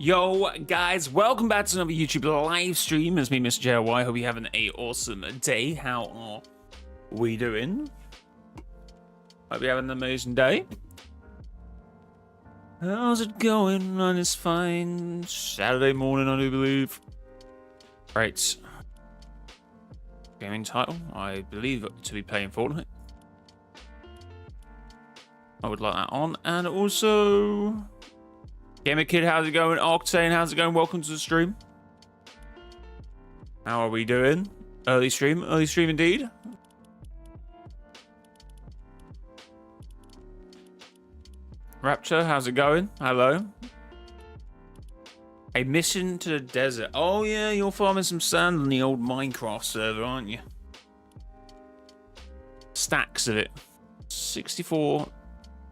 Yo, guys, welcome back to another YouTube live stream. It's me, mrjayowhy. Hope you're having an awesome day. How are we doing? Hope you're having an amazing day. How's it going on this fine Saturday morning, I do believe. Right. Gaming title, I believe to be playing Fortnite. I would like that on. And also... Gamer Kid, how's it going? Octane, how's it going? Welcome to the stream. How are we doing? Early stream indeed. Rapture, how's it going? Hello. A mission to the desert. Oh yeah, you're farming some sand on the old Minecraft server, aren't you? Stacks of it. 64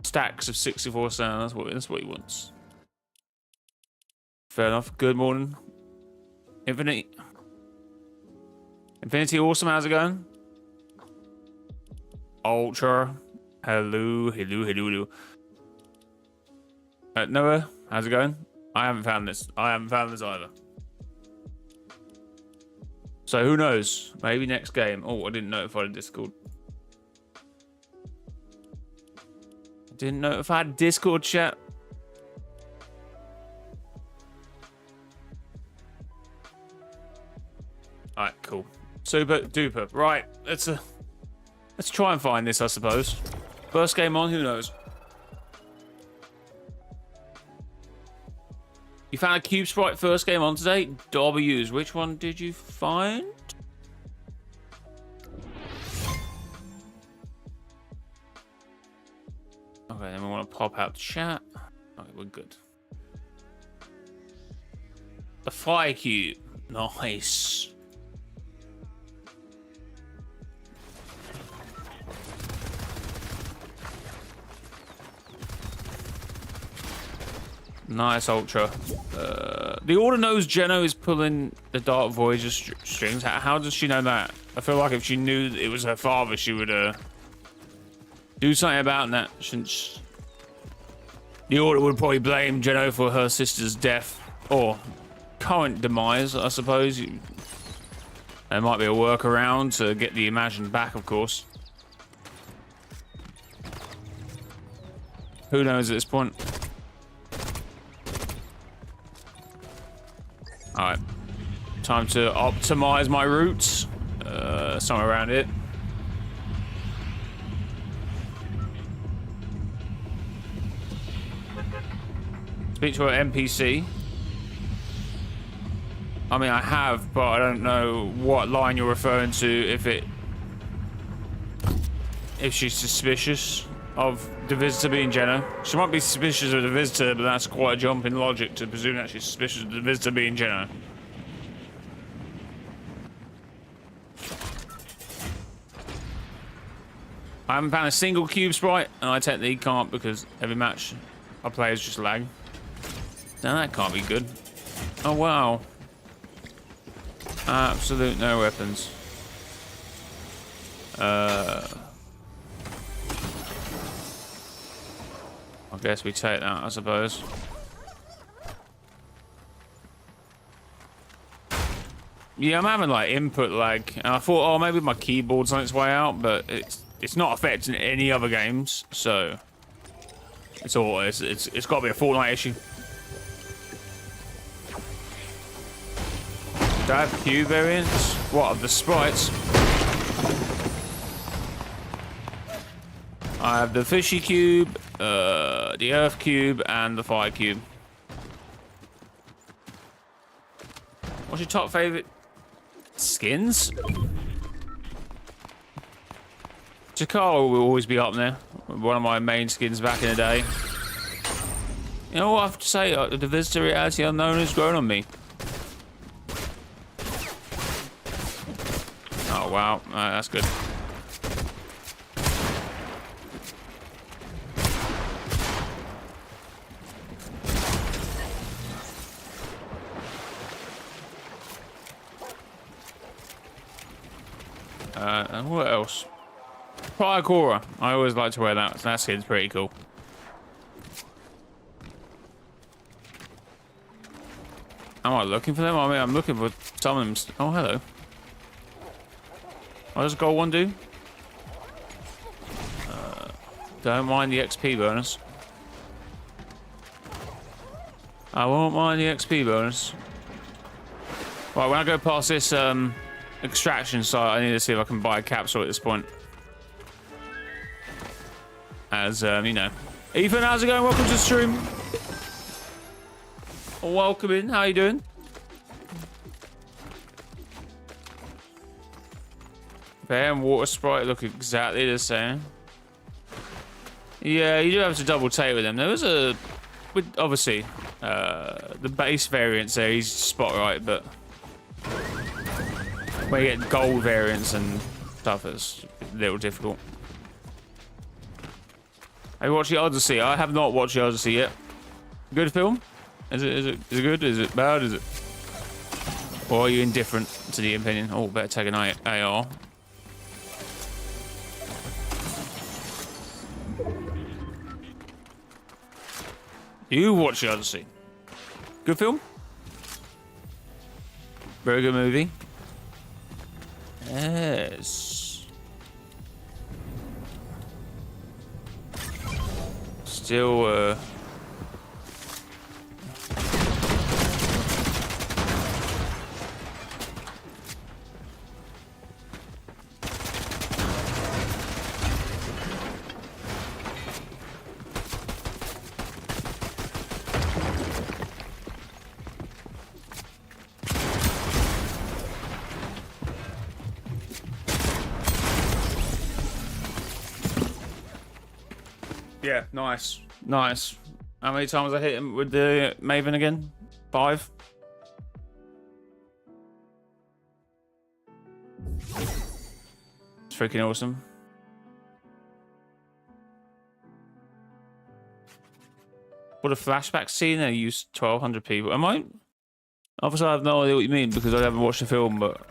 stacks of 64 sand. That's what he wants. Fair enough. Good morning. Infinity Awesome, how's it going? Ultra. Hello. Noah, how's it going? I haven't found this either. So who knows? Maybe next game. Oh, I didn't notify the Discord. Discord chat. Alright, cool. Super duper. Right, let's try and find this, I suppose. First game on, who knows? You found a cube sprite first game on today? W's. Which one did you find? Okay, then we want to pop out the chat. Okay, we're good. The fire cube. Nice. Nice, Ultra. The Order knows Jeno is pulling the Dark Voyager strings. How does she know that? I feel like if she knew it was her father, she would do something about that. Since the Order would probably blame Jeno for her sister's death or current demise, I suppose. There might be a workaround to get the Imagine back, of course. Who knows at this point? Alright, time to optimize my routes. Somewhere around it. Speak to an NPC. I mean, I have, but I don't know what line you're referring to. If she's suspicious of the visitor being Jeno. She might be suspicious of the visitor, but that's quite a jump in logic to presume that she's suspicious of the visitor being Jeno. I haven't found a single cube sprite, and I technically can't because every match I play is just lag. Now that can't be good. Oh wow. Absolute no weapons. I guess we take that, I suppose. Yeah, I'm having like input lag, and I thought, oh, maybe my keyboard's on its way out, but it's not affecting any other games, so it's got to be a Fortnite issue. Do I have cube variants? What, of the sprites? I have the fishy cube, the earth cube, and the fire cube. What's your top favorite skins? Jakaro will always be up there. One of my main skins back in the day. You know what I have to say? The visitor reality unknown has grown on me. Oh wow, that's good. And what else? Parkour. I always like to wear that. That skin's pretty cool. Am I looking for them? I mean, I'm looking for some of them. Oh, hello. What does gold one do? Don't mind the XP bonus. I won't mind the XP bonus. Right, when I go past this extraction site, I need to see if I can buy a capsule at this point. As, you know. Ethan, how's it going? Welcome to the stream. Welcome in. How you doing? Bear and water sprite look exactly the same. Yeah, you do have to double take with them. There was a... obviously, the base variants there, he's spot right, but... when you get gold variants and stuff, it's a little difficult. Have you watched the Odyssey? I have not watched the Odyssey yet. Good film? Is it good? Is it bad? Is it... or are you indifferent to the opinion? Oh, better take an AR. You watch the Odyssey. Good film? Very good movie. Yes. Still, yeah, nice. Nice. How many times I hit him with the Maven again? 5? It's freaking awesome. What a flashback scene, they used 1,200 people. Am I? Obviously, I have no idea what you mean because I haven't watched the film, but...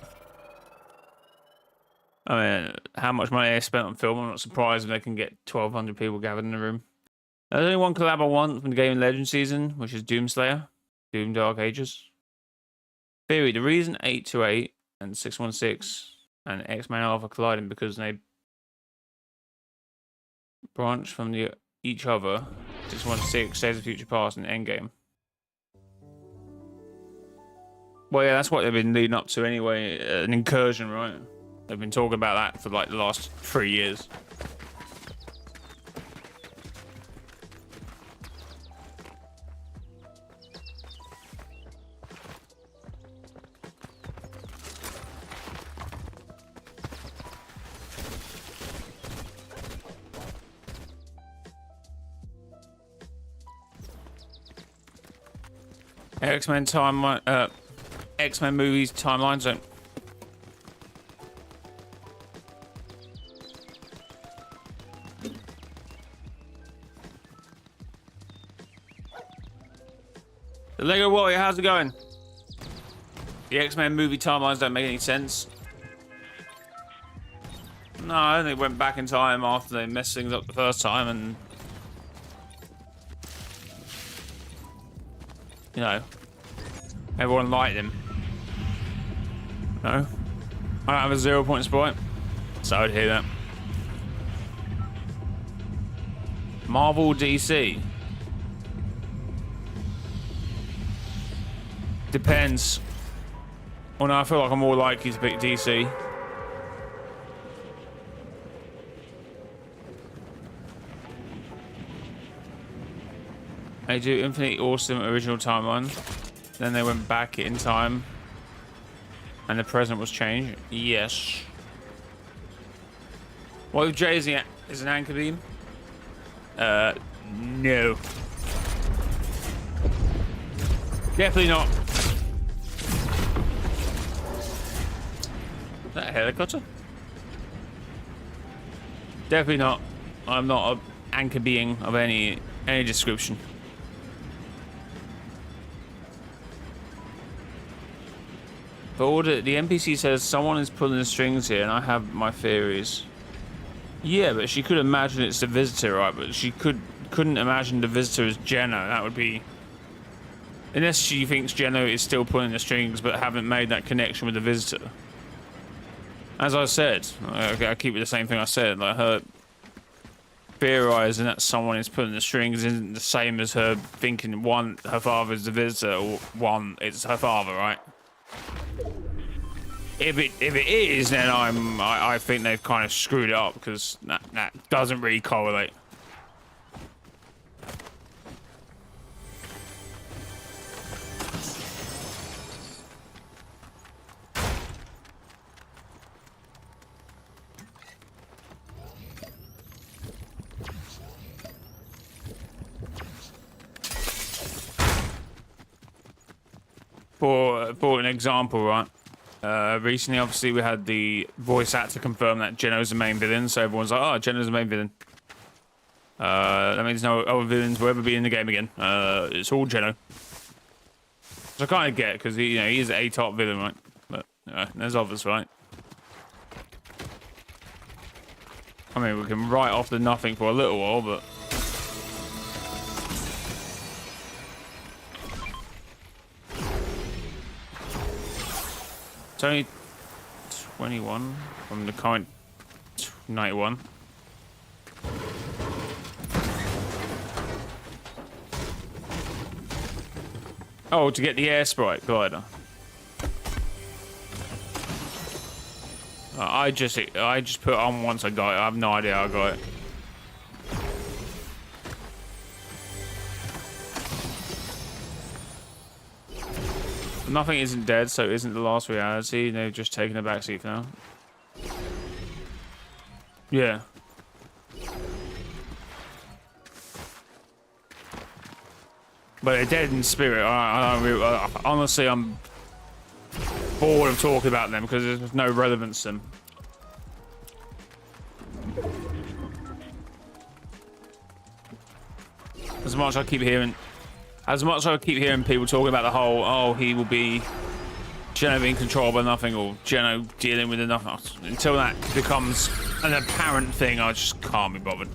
I mean, how much money they spent on film, I'm not surprised when they can get 1,200 people gathered in the room. There's only one collab I want from the Game Legend season, which is Doomslayer. Doom Dark Ages. Theory, the reason 828 and 616 and X-Men Alpha colliding because they branch from each other. 616 saves the future past in Endgame. Well, yeah, that's what they've been leading up to anyway. An incursion, right? They've been talking about that for like the last 3 years. X-Men timeline, X-Men movies timeline zone. The Lego Warrior, how's it going? The X-Men movie timelines don't make any sense. No, I think they went back in time after they messed things up the first time and... you know, everyone liked him. No? I don't have a 0 point sprite, so I'd hear that. Marvel DC. Depends. Well, no, I feel like I'm more likely to pick DC. They do Infinite Awesome original timeline. Then they went back in time. And the present was changed. Yes. What if Jay is an anchor beam? No. Definitely not. Is that a helicopter? Definitely not. I'm not an anchor being of any description. But the NPC says someone is pulling the strings here, and I have my theories. Yeah, but she could imagine it's the visitor, right? But she couldn't imagine the visitor as Jenna. That would be Unless she thinks Jeno is still pulling the strings but haven't made that connection with the visitor. As I said, I keep it the same thing I said, like her theorizing that someone is pulling the strings isn't the same as her thinking, one, her father's the visitor, or one, it's her father, right? If it is, then I think they've kind of screwed it up, because that doesn't really correlate. For an example, right? Recently, obviously, we had the voice actor confirm that Geno's the main villain, so everyone's like, oh, Geno's the main villain. That means no other villains will ever be in the game again. It's all Geno. So I kind of get it, because he's a top villain, right? But there's others, right? I mean, we can write off the nothing for a little while, but... It's only 21 from the current 91. Oh, to get the air sprite glider. I just put it on once I got it. I have no idea how I got it. Nothing isn't dead, so it isn't the last reality. They've just taken a backseat for now. Yeah. But they're dead in spirit. Honestly, I'm bored of talking about them because there's no relevance to them. As much as I keep hearing people talking about the whole, oh, he will be Geno being controlled by nothing, or Geno dealing with nothing. Until that becomes an apparent thing, I just can't be bothered.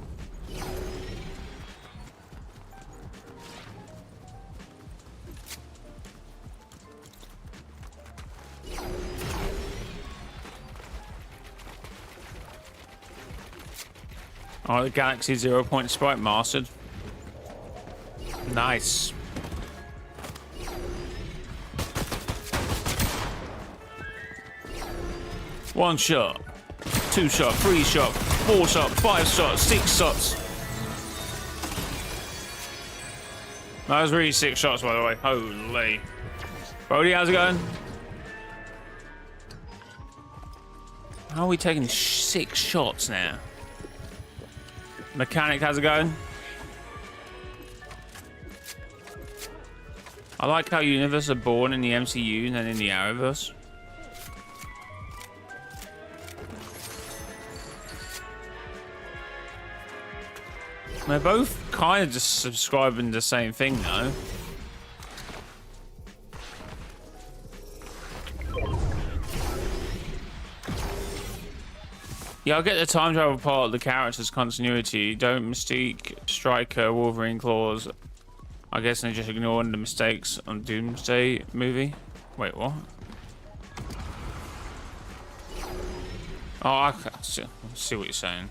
Alright, the Galaxy 0 point sprite mastered. Nice. One shot, 2 shot, 3 shot, 4 shot, 5 shots, 6 shots. That was really 6 shots, by the way. Holy. Brody, how's it going? How are we taking 6 shots now? Mechanic, how's it going? I like how universes are born in the MCU and then in the Arrowverse. They're both kind of just subscribing to the same thing, though. Yeah, I get the time travel part of the character's continuity. Don't Mystique, Striker, Wolverine claws. I guess they're just ignoring the mistakes on Doomsday movie. Wait, what? Oh, I see what you're saying.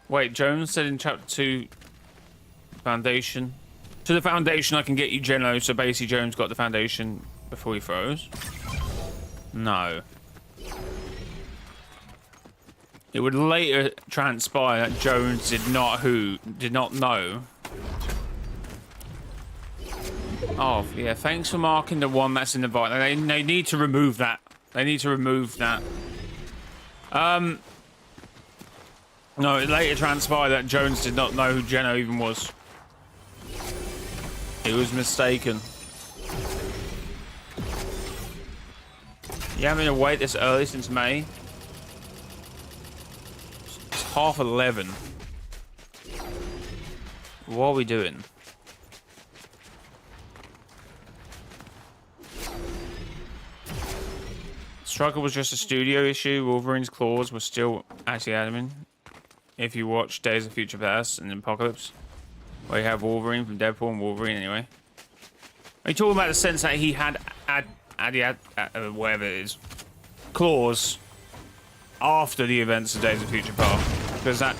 Wait, Jones said in chapter 2, foundation. To the foundation, I can get you Geno, so basically Jones got the foundation before he froze. No. It would later transpire that Jones did not know. Oh, yeah, thanks for marking the one that's in the vault. They need to remove that. They need to remove that. No, it later transpired that Jones did not know who Geno even was. He was mistaken. You having to wait this early since May? It's 11:30. What are we doing? Struggle was just a studio issue. Wolverine's claws were still actually admin. If you watch Days of Future Past and Apocalypse, where you have Wolverine from Deadpool and Wolverine anyway. Are you talking about the sense that he had whatever it is, claws after the events of Days of Future Past? Because that,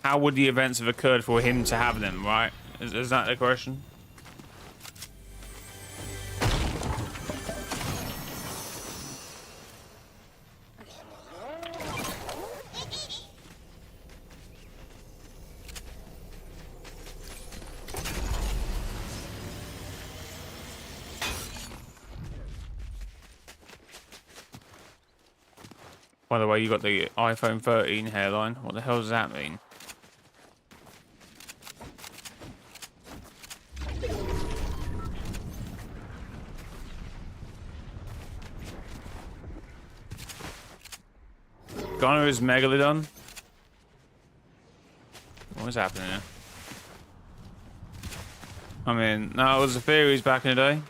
how would the events have occurred for him to have them, right? Is that the question? By the way, you got the iPhone 13 hairline. What the hell does that mean? Gunner is Megalodon. What is happening here? I mean, no, it was the theories back in the day.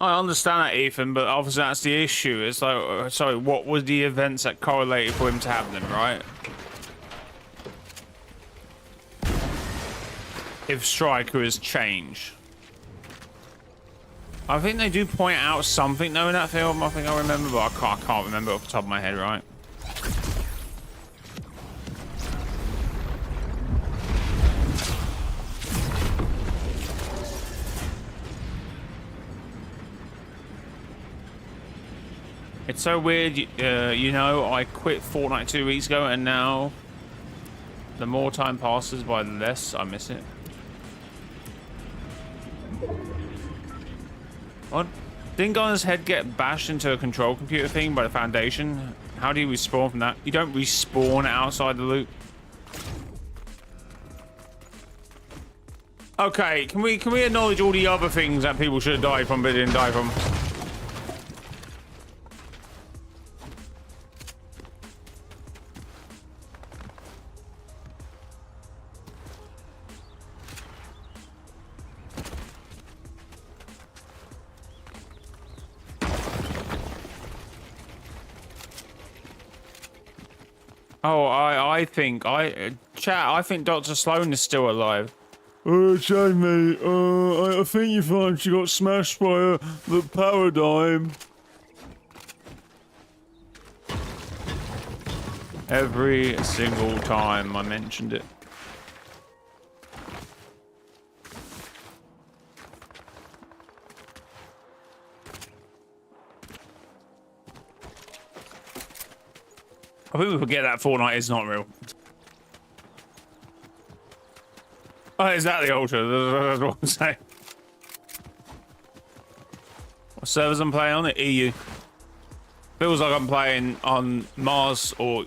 I understand that, Ethan, but obviously that's the issue. It's like, sorry, what were the events that correlated for him to have them, right? If Stryker has changed. I think they do point out something, though, in that film. I think I remember, but I can't remember off the top of my head, right? It's so weird, you know, I quit Fortnite 2 weeks ago, and now the more time passes by, the less I miss it. What? Didn't Gunner's head get bashed into a control computer thing by the Foundation? How do you respawn from that? You don't respawn outside the loop. Okay, can we acknowledge all the other things that people should have died from but didn't die from? Oh, I think Dr. Sloan is still alive. Jamie, I think you find she got smashed by the paradigm. Every single time I mentioned it. I think we forget that Fortnite is not real. Oh, is that the Ultra? That's what I'm saying. What servers I'm playing on? The EU. Feels like I'm playing on Mars or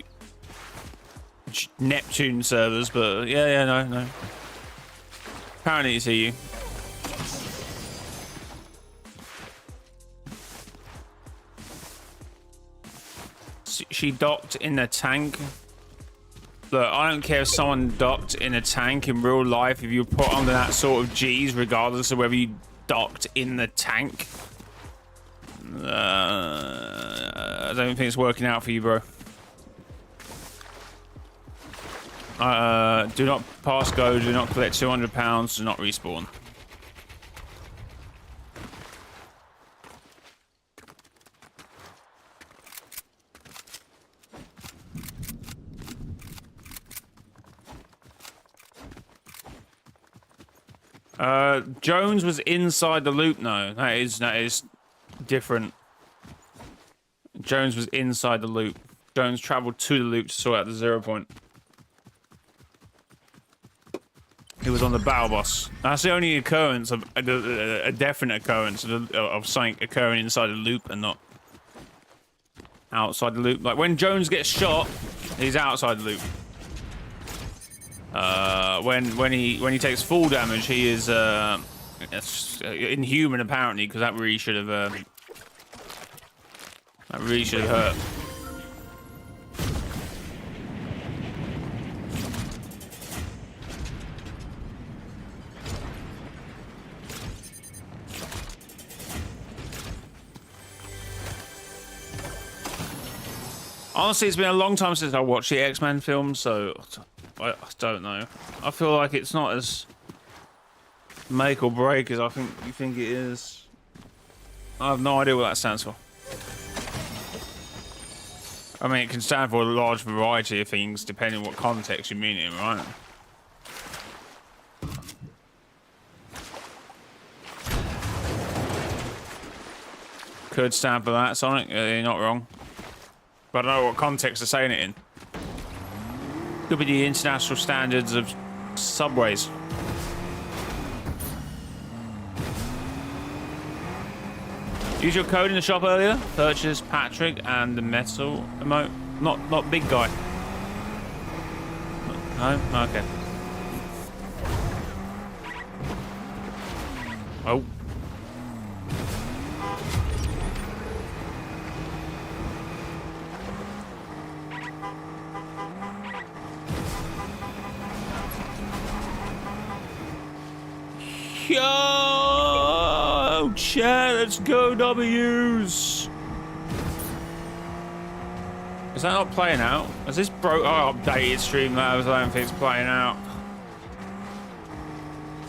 Neptune servers, but yeah, no. Apparently it's EU. She docked in a tank. Look, I don't care if someone docked in a tank in real life. If you put under that sort of G's, regardless of whether you docked in the tank, I don't think it's working out for you, bro. Do not pass go. Do not collect £200. Do not respawn. Jones was inside the loop. No, that is different. Jones was inside the loop. Jones traveled to the loop to sort out the 0 point. He was on the battle bus. That's the only occurrence of a definite occurrence of something occurring inside the loop and not outside the loop. Like when Jones gets shot, he's outside the loop. When he takes full damage, he is inhuman apparently, because that really should have hurt. Honestly, it's been a long time since I watched the X-Men film, so I don't know. I feel like it's not as make or break as I think you think it is. I have no idea what that stands for. I mean, it can stand for a large variety of things, depending on what context you mean it in, right? Could stand for that, Sonic. You're not wrong. But I don't know what context they're saying it in. Could be the international standards of subways. Use your code in the shop earlier. Purchase Patrick and the metal emote. Not big guy. No? Okay. Oh. Yo, chat, let's go W's. Is that not playing out? Is this broke? Oh, updated Streamlabs. I don't think it's playing out.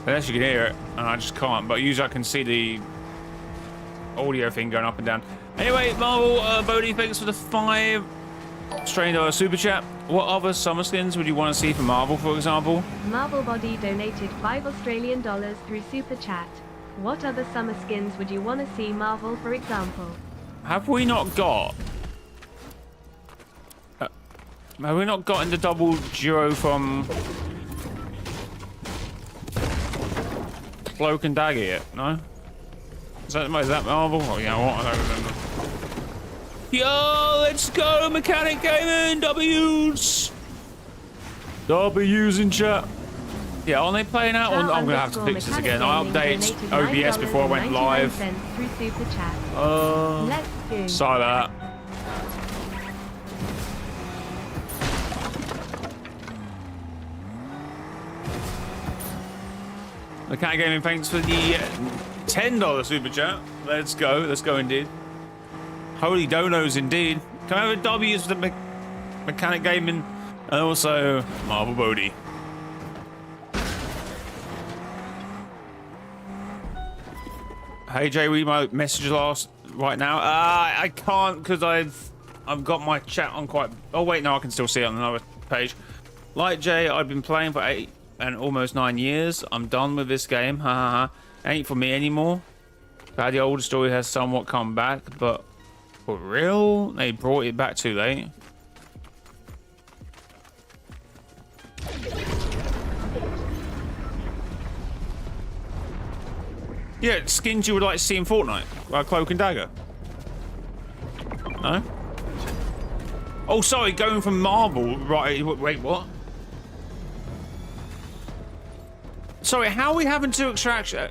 Unless you can hear it, and I just can't. But usually I can see the audio thing going up and down. Anyway, Marvel, Bodhi, thanks for the 5 Strained super chat. What other summer skins would you want to see for Marvel, for example? Marvel Body donated $5 through super chat. What other summer skins would you want to see Marvel, for example? Have we not got? Have we not gotten the double duo from Cloak and Dagger yet? No. Is that Marvel? Oh yeah, what? I don't remember. Yo, let's go, Mechanic Gaming, W's in chat. Yeah, aren't they playing out? I'm gonna have to fix this again. I updated OBS before I went live. Sorry about that. Mechanic Gaming, thanks for the $10 super chat. Let's go indeed. Holy donos indeed. Can I have a W's for the Mechanic Gaming and also Marvel Bodhi? Hey Jay, my message last right now. I can't because I've got my chat on quite. Oh wait, no, I can still see it on another page. Like Jay, I've been playing for 8 and almost 9 years. I'm done with this game. Ha ha ha. Ain't for me anymore. Glad the older story has somewhat come back, but for real, they brought it back too late. Yeah, skins you would like to see in Fortnite, like Cloak and Dagger. No? Oh, sorry, going from Marvel, right? Wait, what? Sorry, how are we having to extraction?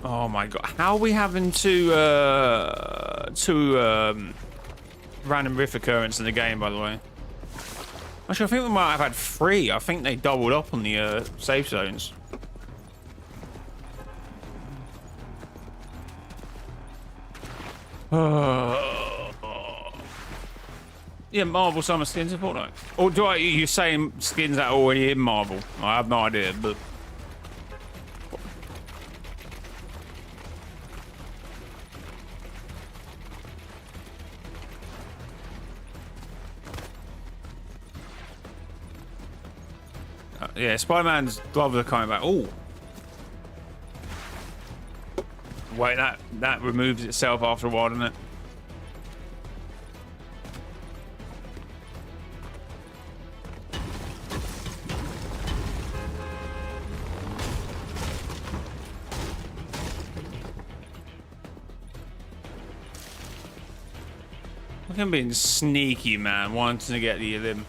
Oh my god, how are we having two random riff occurrence in the game, by the way? Actually, I think we might have had 3. I think they doubled up on the safe zones. Yeah, Marvel summer skins in Fortnite. Or do you saying skins that are already in Marvel? I have no idea, but yeah, Spider-Man's gloves are coming back. Oh, wait, that removes itself after a while, doesn't it? Look at him being sneaky, man, wanting to get the limb.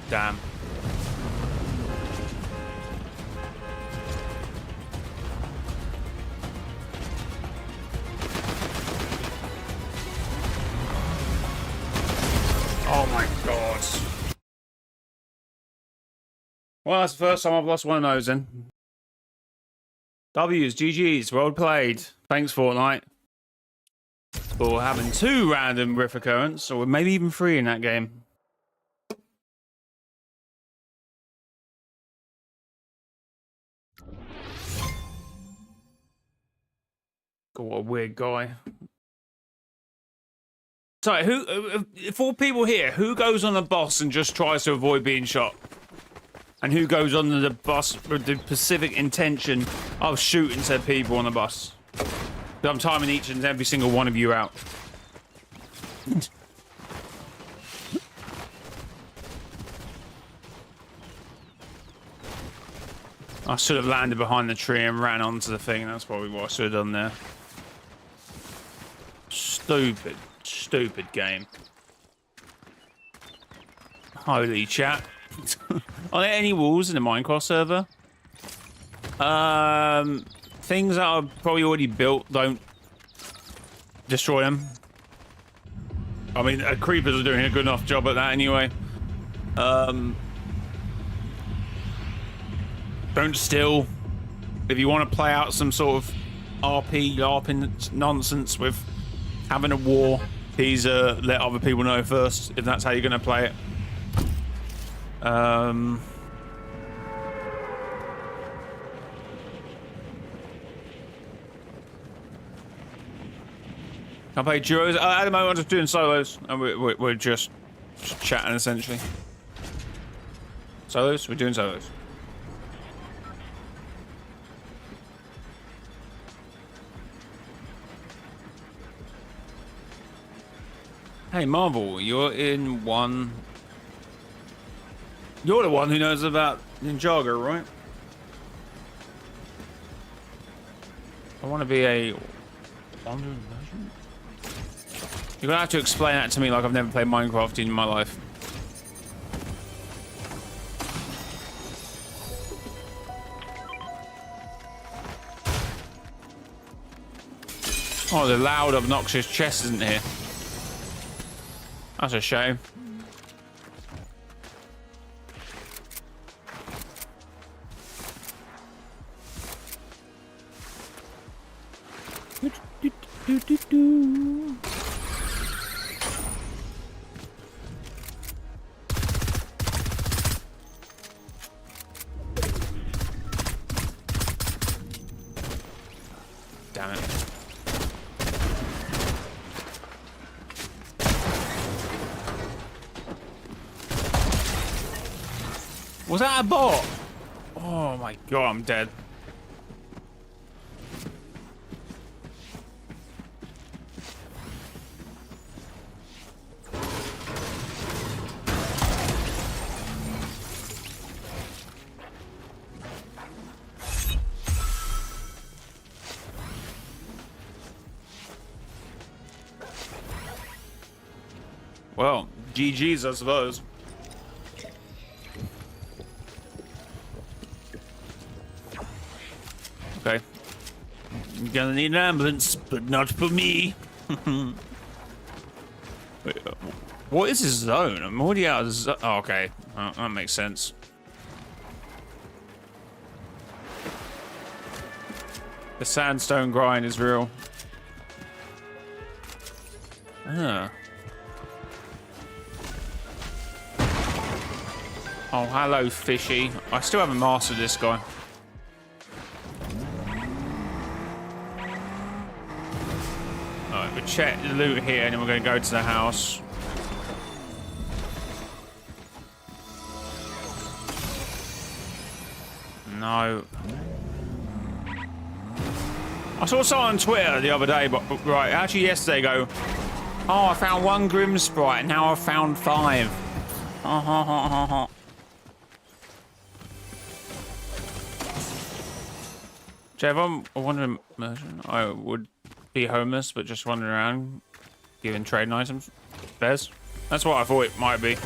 Damn. Oh my god. Well, that's the first time I've lost one of those then. W's, GG's, well played. Thanks, Fortnite, for having 2 random riff occurrence, or maybe even 3 in that game. God, what a weird guy. Sorry, who? For people here, who goes on the bus and just tries to avoid being shot? And who goes on the bus with the specific intention of shooting said people on the bus? I'm timing each and every single one of you out. I should have landed behind the tree and ran onto the thing. That's probably what I should have done there. Stupid, stupid game. Holy chat. Are there any walls in the Minecraft server? Things that are probably already built, don't destroy them. I mean, creepers are doing a good enough job at that anyway. Don't steal. If you want to play out some sort of RP, LARPing nonsense with having a war, please let other people know first if that's how you're going to play it. Can I play duos? At the moment, I'm just doing solos, and we're just chatting essentially. Solos? We're doing solos. Hey, Marvel, you're in one. You're the one who knows about Ninjago, right? I want to be a wandering version. You're gonna have to explain that to me like I've never played Minecraft in my life. Oh, the loud, obnoxious chest isn't here. That's a shame. Damn it. Was that a bot? Oh my god, I'm dead. Well, GG's, I suppose. Okay. You're gonna need an ambulance, but not for me. Wait, what is this zone? I'm already out of the zone. Oh, okay. Oh, that makes sense. The sandstone grind is real. Ah. Oh, hello, fishy. I still haven't mastered this guy. Oh, We check the loot here, and then we're going to go to the house. No. I saw someone on Twitter the other day, but right, actually yesterday, go, oh, I found 1 Grim Sprite, now I've found 5. Jeff, I'm wondering, I would be homeless, but just wandering around, giving trading items. Bez? That's what I thought it might be.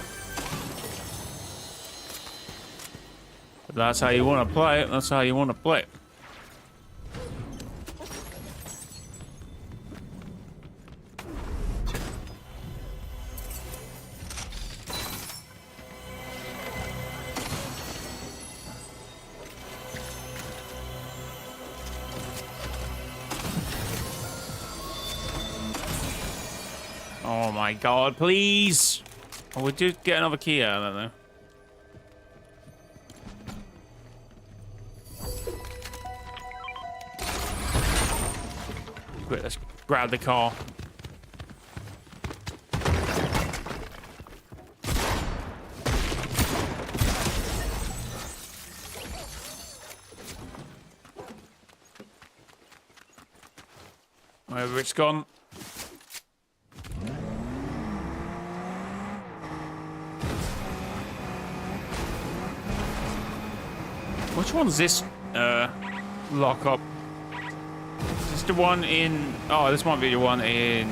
But that's how you want to play it. That's how you want to play it. Oh my god, please! Oh, we did get another key out of that, though. Quick, let's grab the car. Wherever it's gone. Which one's this lock up? Is this the one in... Oh, this might be the one in...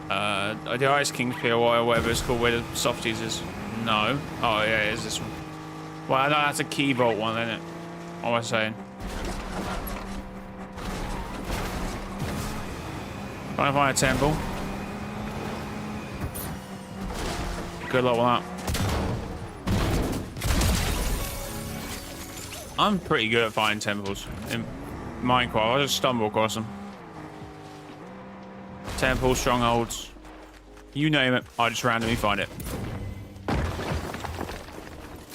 the Ice King's Pier or whatever it's called, where the softies is. No. Oh, yeah, it is this one. Well, no, that's a key vault one, isn't it? What was I saying? Trying to find a temple. Good luck with that. I'm pretty good at finding temples in Minecraft. I just stumble across them. Temples, strongholds, you name it, I just randomly find it.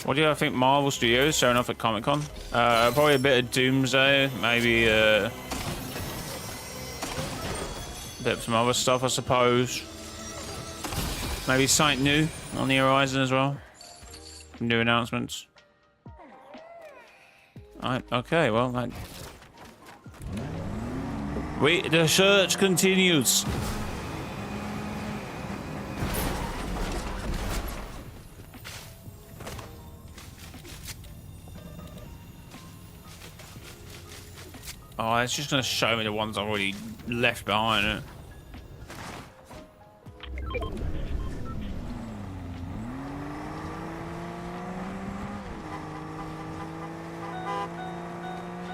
What do you think Marvel Studios showing off at Comic-Con? Probably a bit of Doomsday, maybe a bit of some other stuff, I suppose. Maybe something new on the horizon as well. New announcements. Okay, well, the search continues. Oh, it's just going to show me the ones I've already left behind it.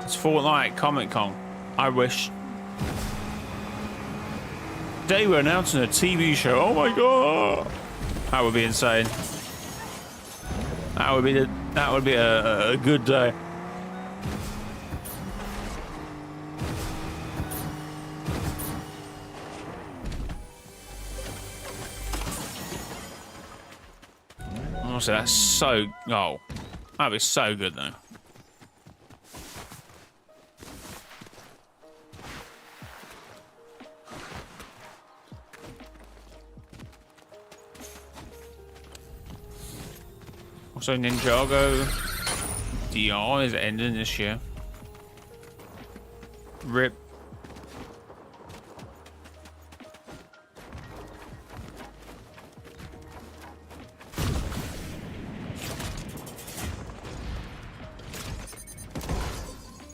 It's Fortnite Comic-Con. I wish. Today we're announcing a TV show. Oh my god! That would be insane. That would be a good day. Honestly, that's so... Oh. That'd be so good, though. Also, Ninjago DR is ending this year. RIP.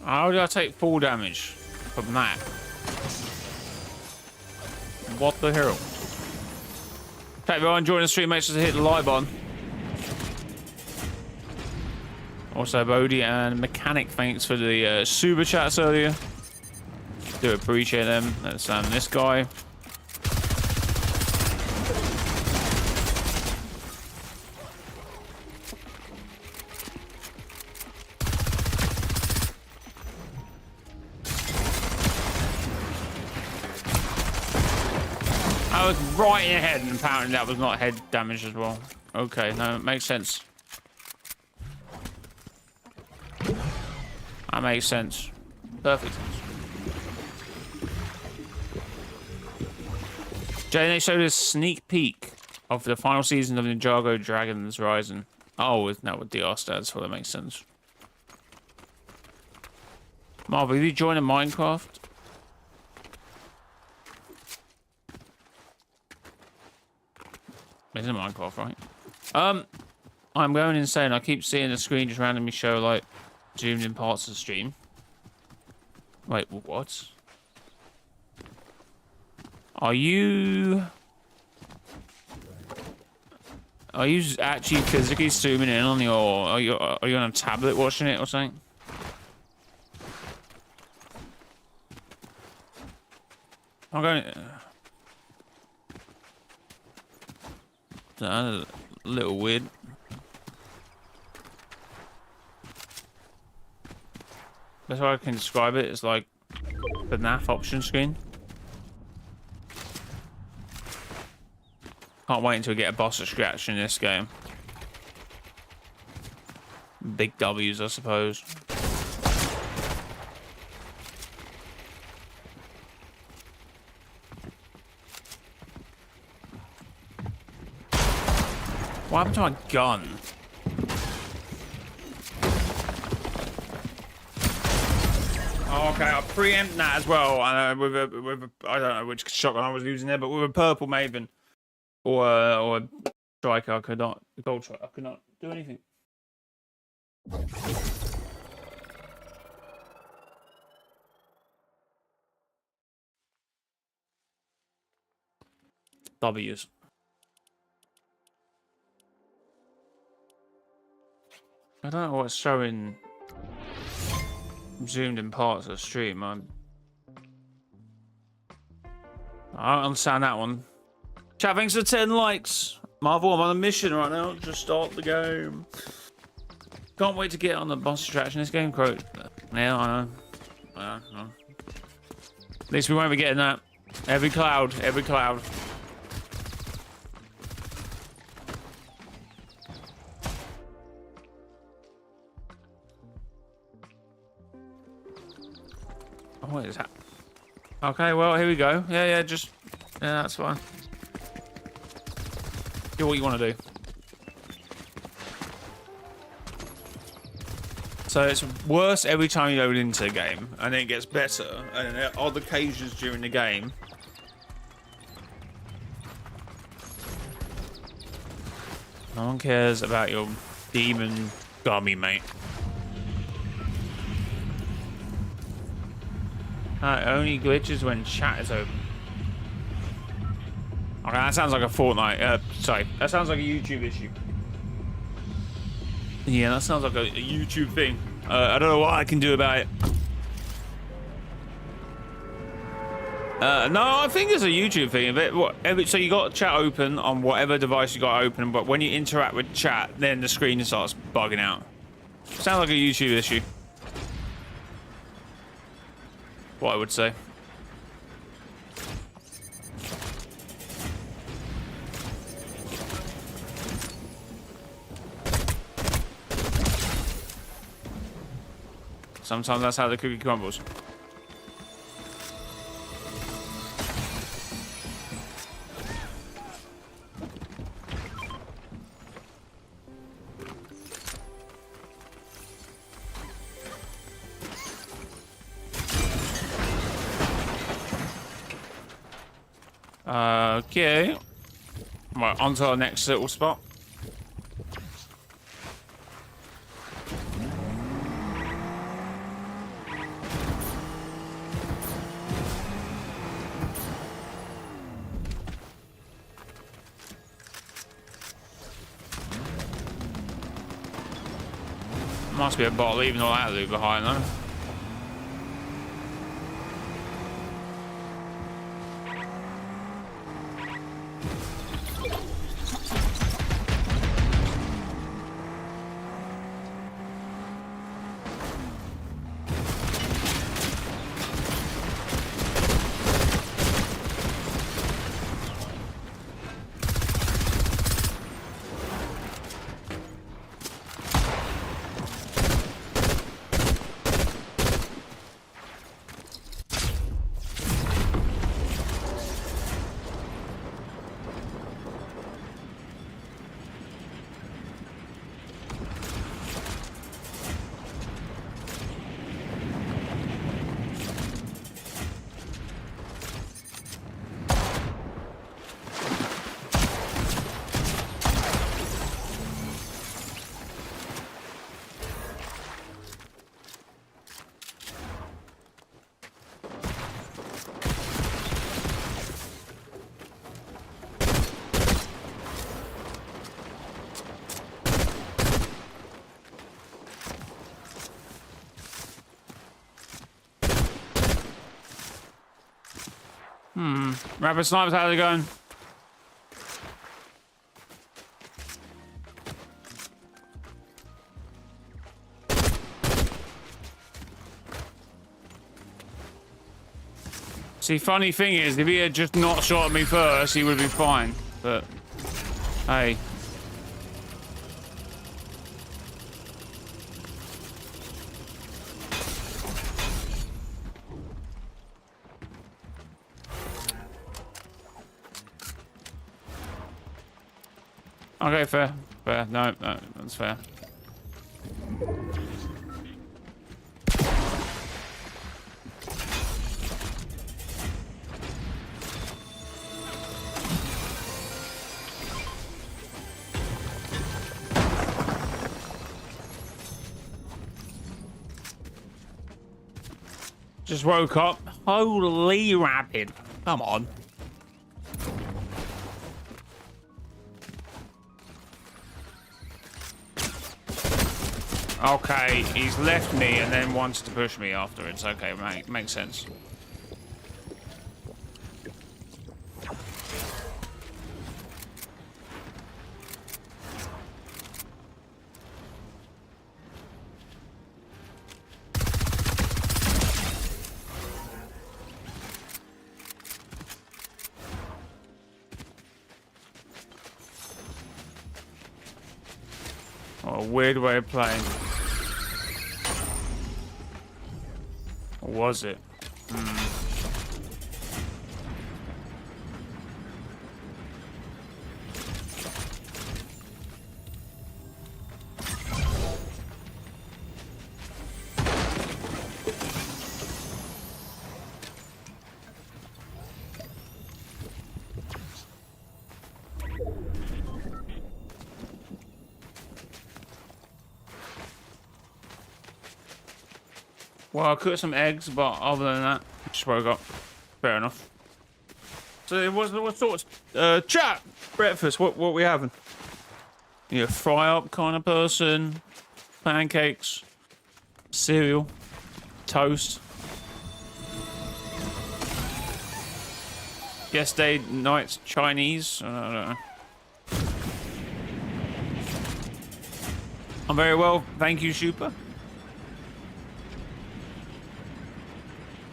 How did I take full damage from that? What the hell? Okay, everyone enjoying the stream, make sure to hit the like button. Also, Bodhi and Mechanic, thanks for the super chats earlier. Do appreciate them. Let's this guy. I was right in the head, and apparently that was not head damage as well. Okay, no, it makes sense. That makes sense. Perfect sense. Jay, they showed a sneak peek of the final season of Ninjago Dragon's Rising. Oh, isn't that what DR stands for? That makes sense. Marvel, have you joined a Minecraft? It's in Minecraft, right? I'm going insane. I keep seeing the screen just randomly show, like, zoomed in parts of the stream. Wait, what? Are you actually physically zooming in on your... Are you on a tablet watching it or something? I'm going... That's a little weird. That's how I can describe it. It's like the NAF option screen. Can't wait until we get a boss of scratch in this game. Big W's, I suppose. What happened to my gun? Oh, okay, I'll preempt that as well. With a I don't know which shotgun I was using there, but with a purple Maven or a striker, I could not gold striker. I could not do anything. W's. I don't know what's showing zoomed in parts of the stream. I don't understand that one. Chat, thanks for 10 likes. Marvel, I'm on a mission right now. Just start the game. Can't wait to get on the boss attraction. This game, quote. Yeah, I know. At least we won't be getting that. Every cloud, every cloud. What is that? Okay, well, here we go. Yeah, just... Yeah, that's fine. Do what you want to do. So it's worse every time you load into a game, and then it gets better, and there are odd occasions during the game. No one cares about your demon gummy, mate. Only glitches when chat is open. Okay, that sounds like a Fortnite. Sorry, that sounds like a YouTube issue. Yeah, that sounds like a YouTube thing. I don't know what I can do about it. No, I think it's a YouTube thing. So you got chat open on whatever device you got open, but when you interact with chat, then the screen starts bugging out. Sounds like a YouTube issue. What I would say. Sometimes that's how the cookie crumbles. Okay. Right, on to our next little spot. Must be a bot leaving all that loot behind though. Rapid snipers, how's it going? See, funny thing is, if he had just not shot at me first, he would have been fine. But, hey. Okay, fair. Fair. No, that's fair. Just woke up. Holy rapid. Come on. Okay, he's left me and then wants to push me afterwards. Okay, makes sense. What a weird way of playing. Or was it? Well, I cooked some eggs, but other than that, just woke up. Fair enough. So, what sort of chat breakfast? What we having? You a fry up kind of person? Pancakes, cereal, toast. Yesterday night's Chinese. I don't know. I'm very well, thank you, Super.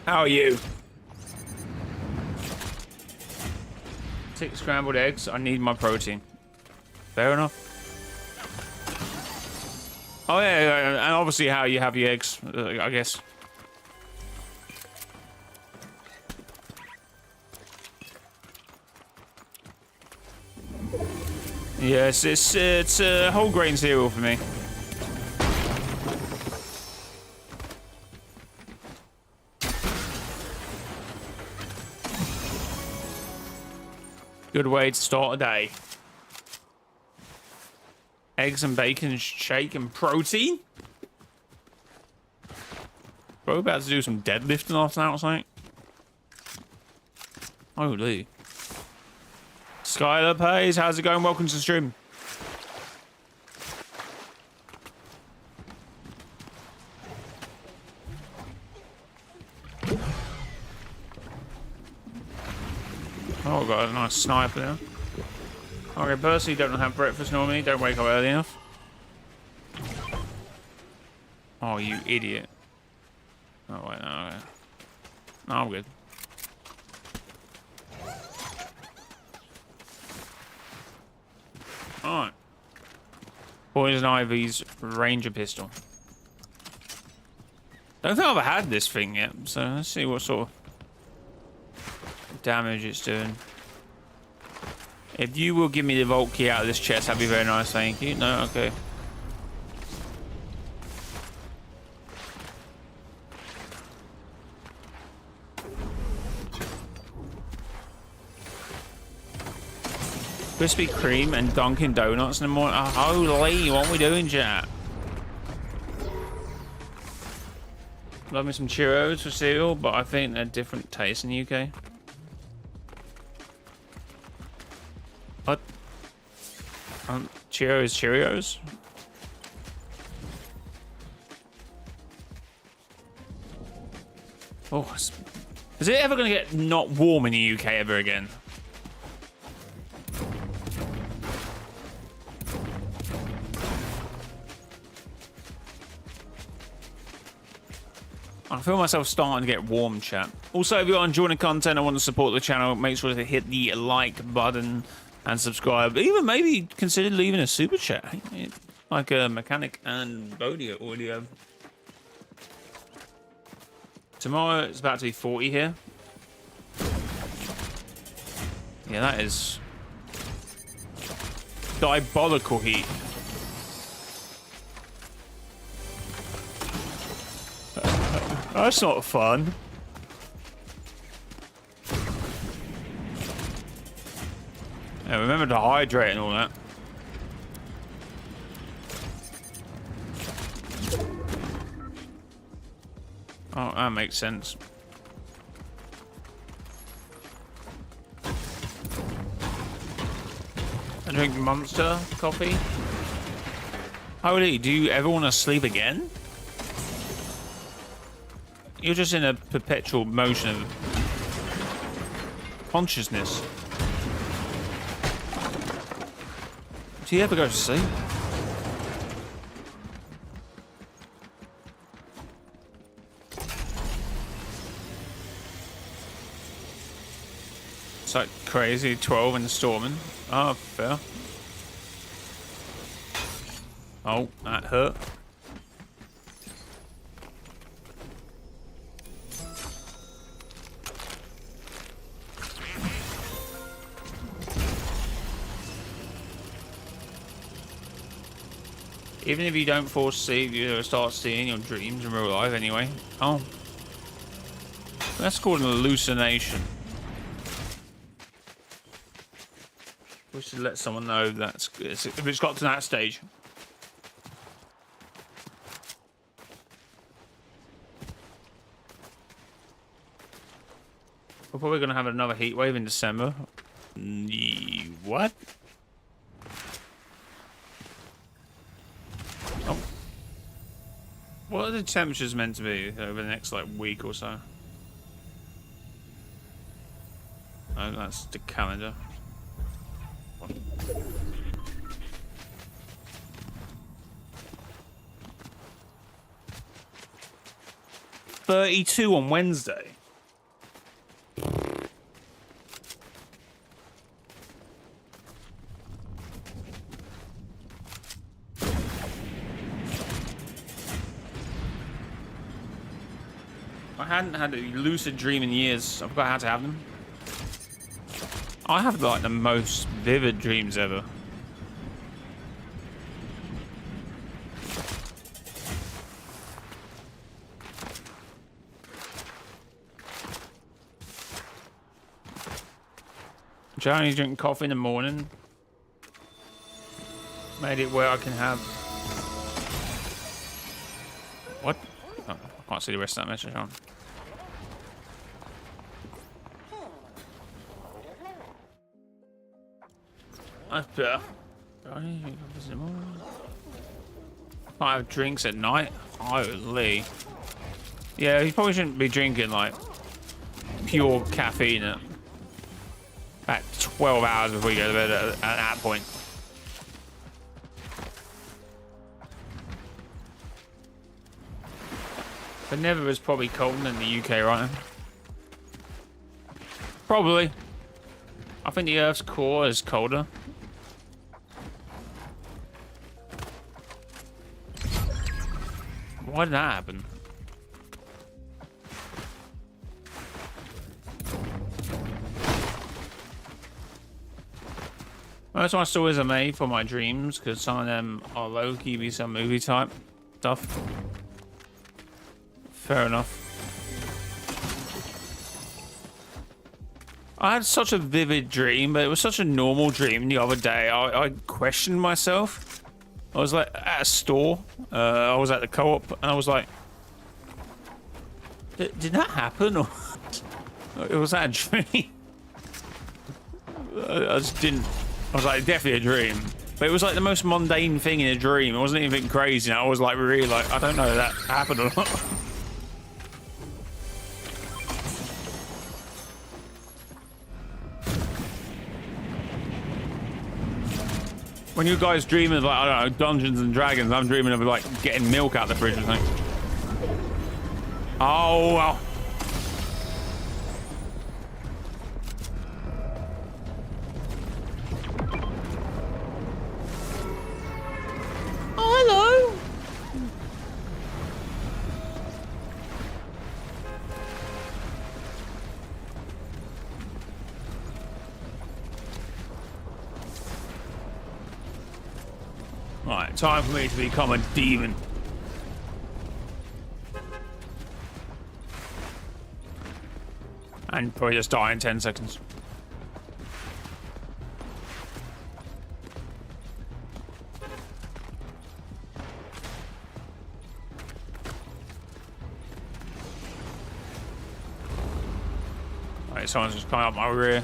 How are you? 6 scrambled eggs. I need my protein. Fair enough. Oh yeah, and obviously how you have your eggs, I guess. Yes, it's a whole grain cereal for me. Good way to start a day. Eggs and bacon shake and protein. Bro, about to do some deadlifting after that or something. Holy. Skylar Pays, how's it going? Welcome to the stream. Oh, got a nice sniper there. Okay, Percy, don't have breakfast normally. Don't wake up early enough. Oh, you idiot. Oh, wait, no, okay. No, I'm good. Alright. Poison Ivy's Ranger Pistol. Don't think I've ever had this thing yet, so let's see what sort of damage it's doing. If you will give me the vault key out of this chest, that'd be very nice, thank you. No, okay. Krispy Kreme and Dunkin' Donuts in the morning. Oh, holy, what are we doing, chat? Love me some Cheerios for cereal, but I think they're different tastes in the UK. What? Cheerios? Oh, Is it ever going to get not warm in the UK ever again? I feel myself starting to get warm, chat. Also, if you're enjoying the content and want to support the channel, make sure to hit the like button and subscribe. Even maybe consider leaving a super chat. Like a Mechanic and Bodhi already have. Tomorrow it's about to be 40 here. Yeah, that is diabolical heat. That's not fun. Yeah, remember to hydrate and all that. Oh, that makes sense. I drink Monster coffee. Holy, do you ever want to sleep again? You're just in a perpetual motion of consciousness. Do you ever go to sleep? It's like crazy, 12 and storming. Oh, fair. Oh, that hurt. Even if you don't fall asleep, you start seeing your dreams in real life anyway. Oh. That's called an hallucination. We should let someone know that's if it's got to that stage. We're probably going to have another heat wave in December. What? Oh. What are the temperatures meant to be over the next, like, week or so? Oh, that's the calendar. 32 on Wednesday. I hadn't had a lucid dream in years. I forgot how to have them. I have like the most vivid dreams ever. Do I only drink coffee in the morning? Made it where I can have... What? Oh, I can't see the rest of that message on. That's better. Can't have drinks at night? Holy. Yeah, you probably shouldn't be drinking like pure caffeine at 12 hours before you go to bed at that point. But never is probably colder in the UK, right? Probably. I think the Earth's core is colder. Why did that happen? Most of my stories are made for my dreams because some of them are low-key, be some movie type stuff. Fair enough. I had such a vivid dream, but it was such a normal dream the other day. I questioned myself. I was like at a store. I was at the co-op, and I was like, did that happen? Or it was that a dream? I just didn't. I was like, definitely a dream. But it was like the most mundane thing in a dream. It wasn't anything crazy. I was like, really like, I don't know if that happened or not. When you guys dream of, like, I don't know, Dungeons and Dragons, I'm dreaming of, like, getting milk out of the fridge or something. Oh, well. Oh, hello. Right, time for me to become a demon. And probably just die in 10 seconds. Right, someone's just coming up my rear.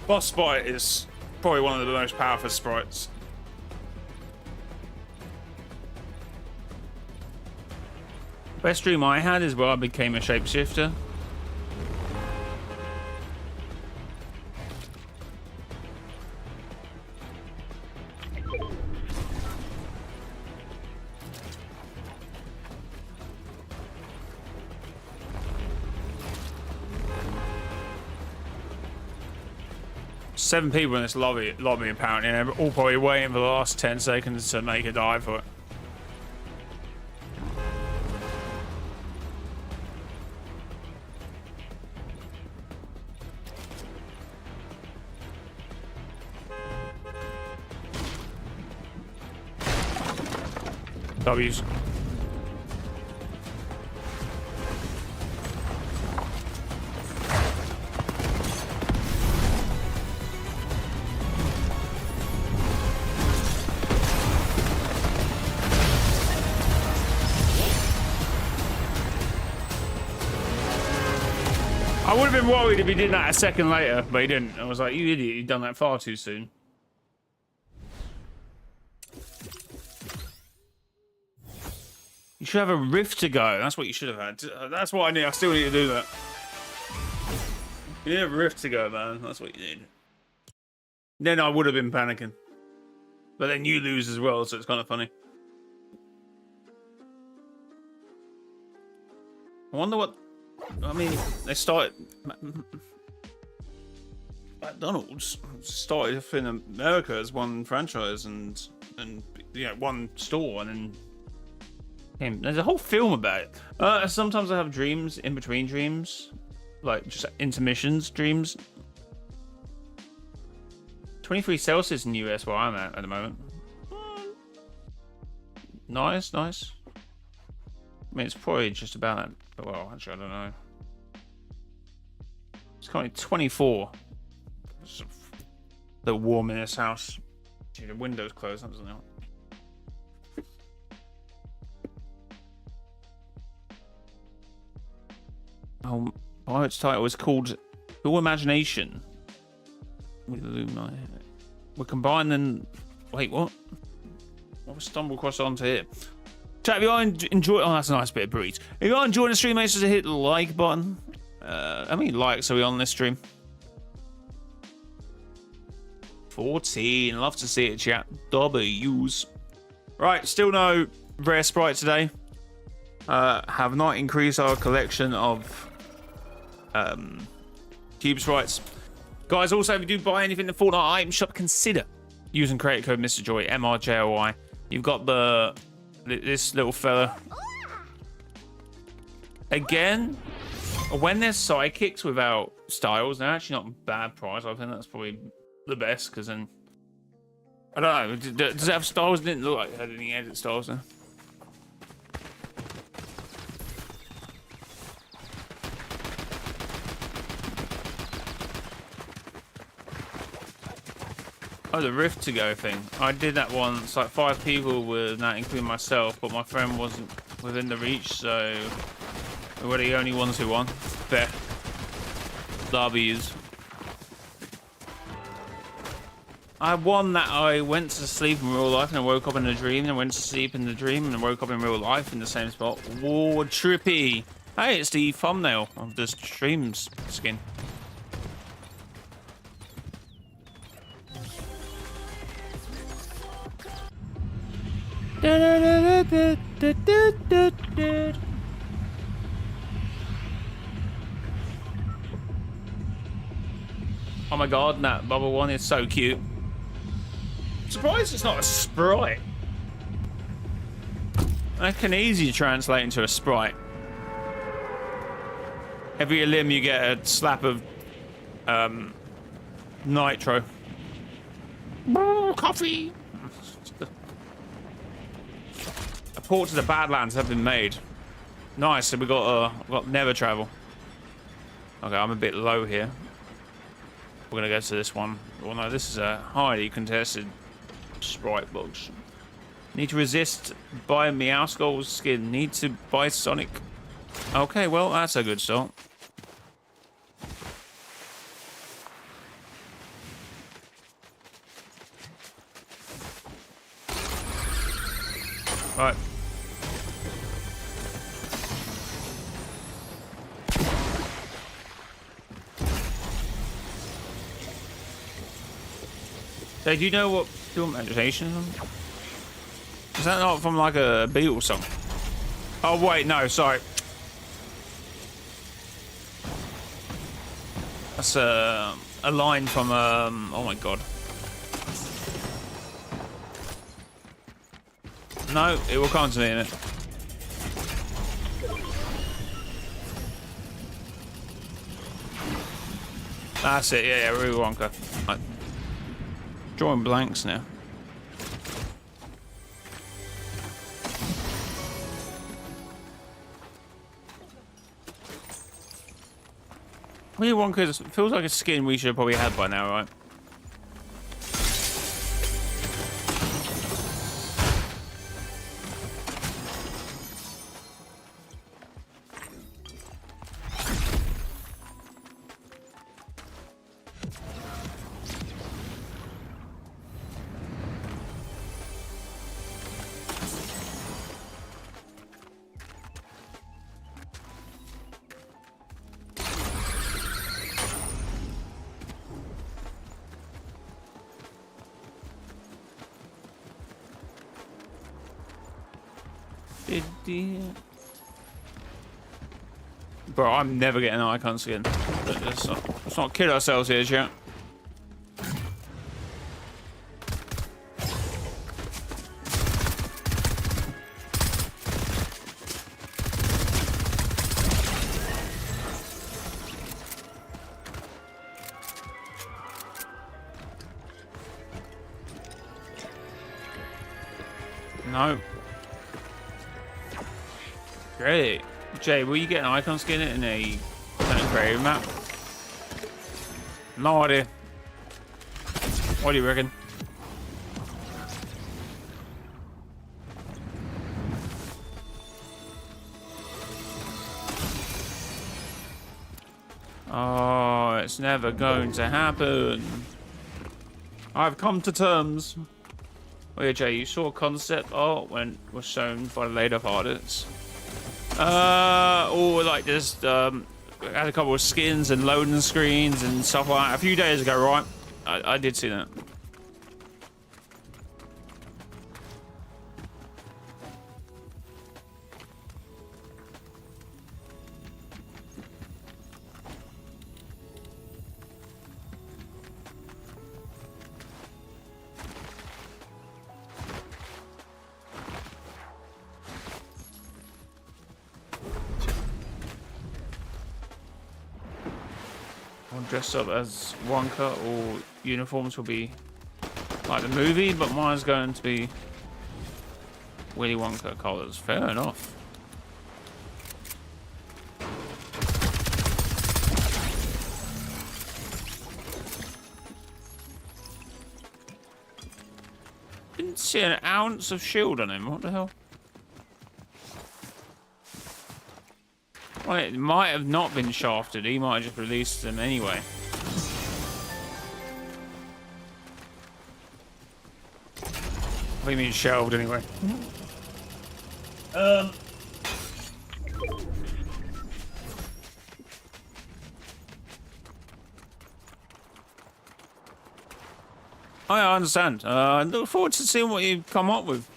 Boss sprite is probably one of the most powerful sprites. Best dream I had is where I became a shapeshifter. Seven people in this lobby apparently, and they're all probably waiting for the last 10 seconds to make a dive for it. W's. I would have been worried if he did that a second later, but he didn't. I was like, you idiot, you've done that far too soon. You should have a rift to go. That's what you should have had. That's what I need. I still need to do that. You need a rift to go, man. That's what you need. Then I would have been panicking. But then you lose as well, so it's kind of funny. I wonder what... I mean, they started... McDonald's started off in America as one franchise and you know, one store, and then there's a whole film about it. Sometimes I have dreams in between dreams, like just intermissions dreams. 23 Celsius in the US where I'm at the moment. Nice. I mean, it's probably just about, well, actually, I don't know. It's currently 24. It's a little warm in this house. Gee, the window's closed, that doesn't help. Oh, its title is called Your Imagination. With Illumina. We're combining. Wait, what? I've stumbled across onto here. Chat, if you are enjoying, oh, that's a nice bit of breeze. If you are enjoying the stream, make sure to hit the like button. How many likes are we on this stream? 14. Love to see it, chat. W's. Right, still no rare sprite today. Have not increased our collection of cube sprites. Guys, also, if you do buy anything in the Fortnite item shop, consider using creator code mrjayowhy, mrjayowhy. You've got this little fella. Again, when there's sidekicks without styles, they're actually not a bad price. I think that's probably the best, because then, I don't know, does it have styles? It didn't look like it had any edit styles there. Oh, the rift to go thing. I did that once, like 5 people were not including myself, but my friend wasn't within the reach, so we were the only ones who won. Fair. W's. I won that I went to sleep in real life and I woke up in a dream and I went to sleep in the dream and I woke up in real life in the same spot. Whoa, trippy. Hey, it's the thumbnail of this stream's skin. Oh my god, that bubble one is so cute. I'm surprised it's not a sprite. That can easily translate into a sprite. Every limb you get a slap of nitro. Coffee. A port to the Badlands have been made. Nice. So we got never travel. Okay, I'm a bit low here. We're gonna go to this one. Well, no, this is a highly contested sprite box. Need to resist buy Meowskull's skin. Need to buy Sonic. Okay, well, that's a good start. Right. So do you know what pure meditation is? Is that not from like a Beatles song? Oh wait, no, sorry. That's a line from oh my god. No, it will come to me in it. That's it, yeah, Willy Wonka. Right. Drawing blanks now. Willy Wonka feels like a skin we should have probably had by now, right? Bro, I'm never getting an icon skin. Let's not kid ourselves here, chat. No. Great. Jay, will you get an icon skin in a creative map? No idea. What do you reckon? Oh, it's never going to happen. I've come to terms. Oh yeah, Jay, you saw concept art when it was shown by later artists. Or like just had a couple of skins and loading screens and stuff like that a few days ago, right? I did see that. Dressed up as Wonka, or uniforms will be like the movie, but mine's going to be Willy Wonka colours. Fair enough. Didn't see an ounce of shield on him. What the hell? Well, it might have not been shafted. He might have just released them anyway. What do you mean shelved anyway? Oh yeah, I understand. I look forward to seeing what you come up with.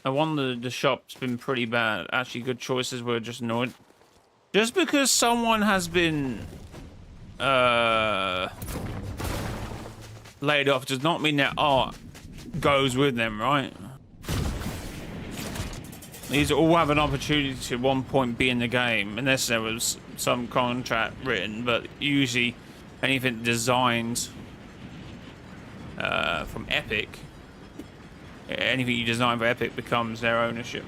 I wonder the shop's been pretty bad. Actually, good choices were just annoyed. Just because someone has been laid off does not mean that art goes with them, right? These all have an opportunity to at one point be in the game, unless there was some contract written, but usually anything designed from Epic, anything you design for Epic becomes their ownership.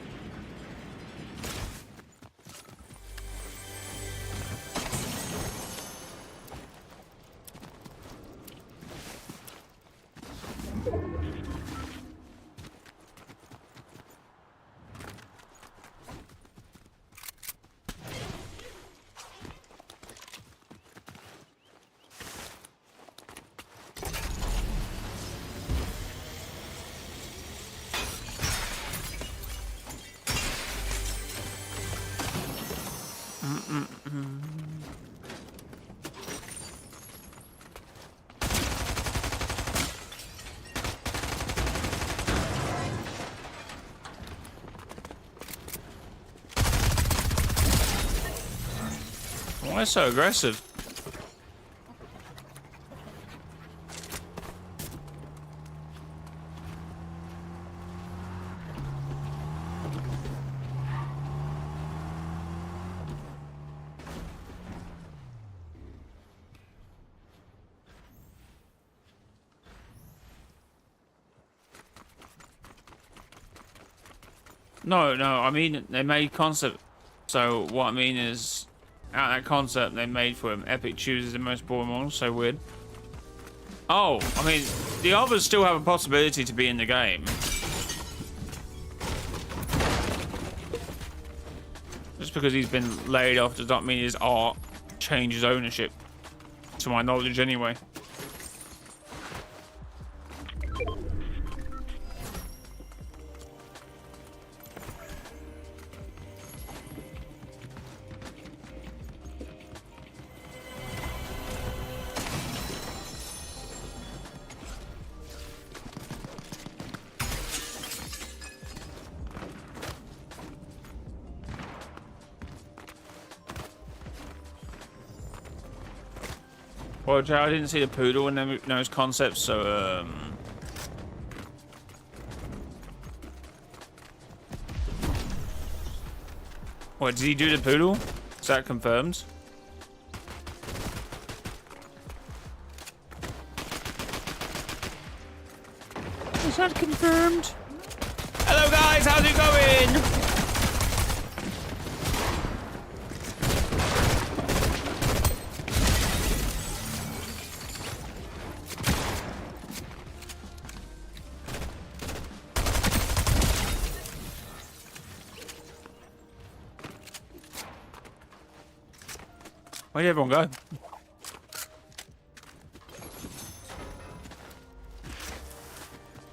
Why so aggressive? No, I mean, they made concept. So what I mean is, out of that concept they made for him, Epic chooses the most boring one. So weird. Oh, I mean, the others still have a possibility to be in the game. Just because he's been laid off does not mean his art changes ownership, to my knowledge anyway. Well, Joe, I didn't see the poodle in those concepts, so, What, did he do the poodle? Is that confirmed? Is that confirmed? Hello, guys, how's it going? Where'd everyone go?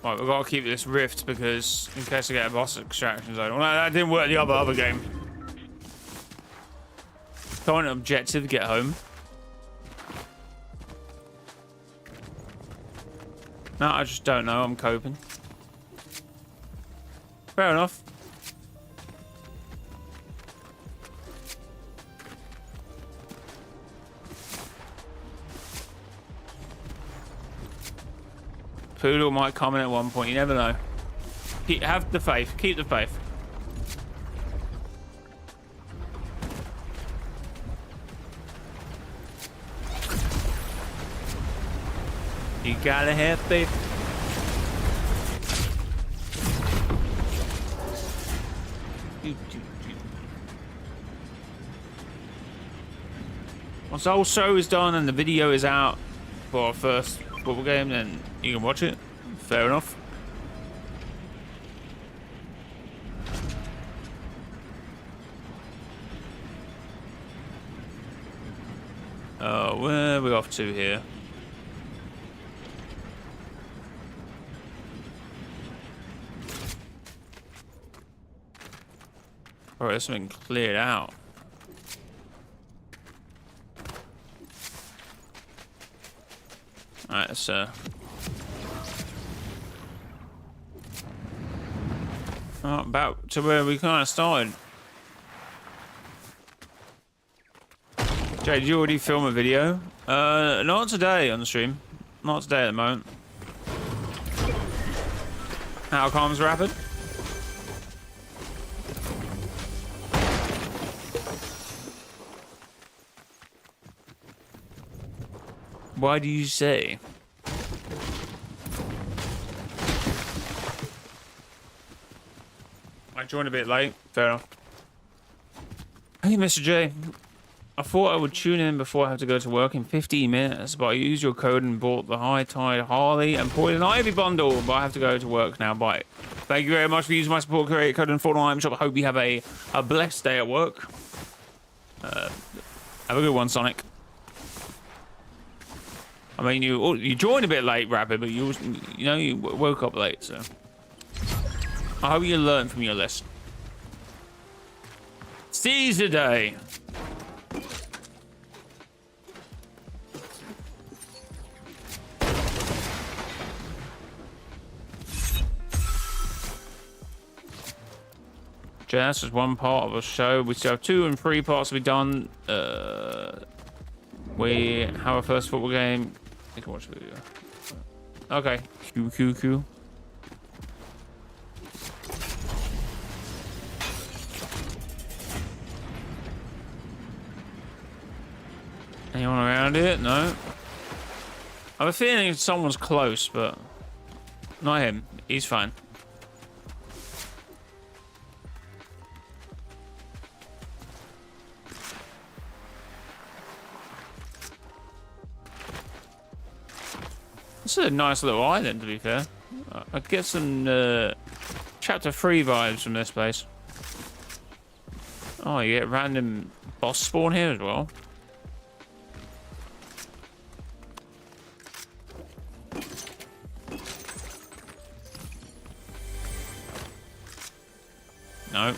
Right, we've got to keep this rift because in case I get a boss extraction zone. Well, that didn't work the other game. Current objective, get home. No, I just don't know. I'm coping. Fair enough. Poodle might come in at one point, you never know. Have the faith, keep the faith. You gotta have faith. Once the whole show is done and the video is out for our first football game, then you can watch it. Fair enough. where are we off to here? Alright, there's something cleared out. Alright, let's about to where we kind of started. Jay, did you already film a video? Not today on the stream. Not today at the moment. How comms rapid? Why do you say? I joined a bit late. Fair enough. Hey, Mr. J. I thought I would tune in before I have to go to work in 15 minutes, but I used your code and bought the High Tide Harley and Poison Ivy bundle, but I have to go to work now. Bye. Thank you very much for using my support creator code and Fortnite item shop. I hope you have a blessed day at work. Have a good one, Sonic. I mean, you joined a bit late, Rapid, but you woke up late, so I hope you learned from your lesson. Seize the day. That's just one part of a show. We still have 2 and 3 parts to be done. We have our first football game. I think I watch the video. Okay. Q. Anyone around it? No. I have a feeling someone's close, but not him. He's fine. This is a nice little island, to be fair. I get some chapter 3 vibes from this place. Oh, you get random boss spawn here as well. No.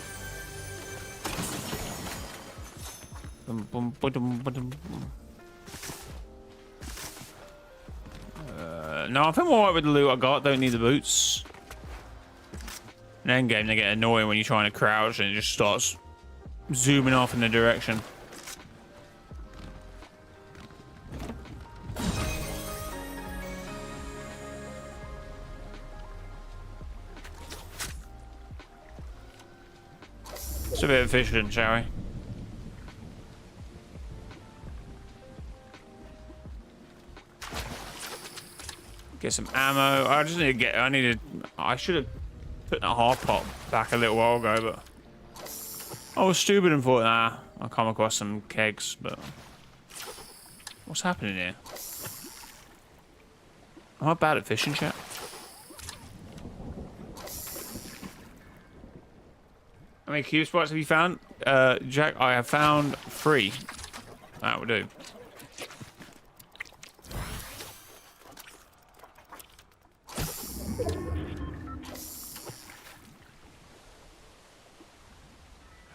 No, I think I'm alright with the loot I got. Don't need the boots. In endgame, they get annoying when you're trying to crouch and it just starts zooming off in the direction. It's a bit of fishing, shall we? Get some ammo. I just need to get. I should have put that half pot back a little while ago, but I was stupid and thought, nah, I'll come across some kegs. But what's happening here? Am I bad at fishing, chat? How many cube spots have you found? Jack, I have found 3. That will do.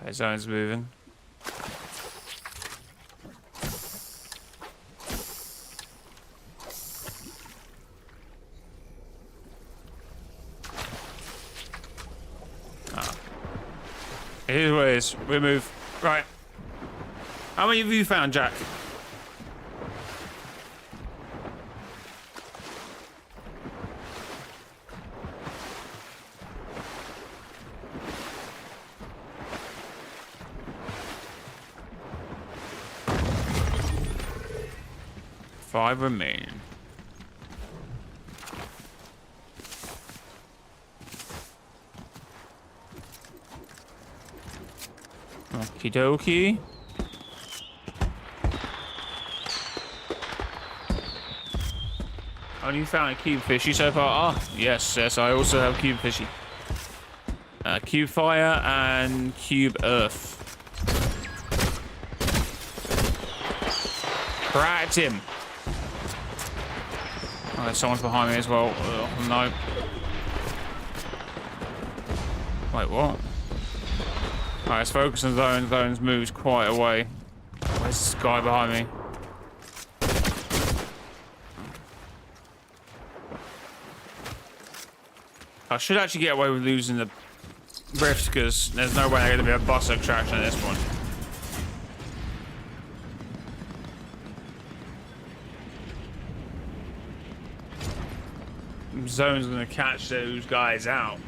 Okay, zone's moving. Here's what it is. We move. Right. How many have you found, Jack? Five remain. Okie dokie. Only found a cube fishy so far. Ah, yes, I also have cube fishy. Cube fire and cube earth. Brat him. Oh, someone's behind me as well. Oh, no. Wait, what? Alright, let's focus on zones. Zones moves quite away. Where's this guy behind me? I should actually get away with losing the rifts because there's no way they're going to be a bus extraction at this point. Zone's going to catch those guys out.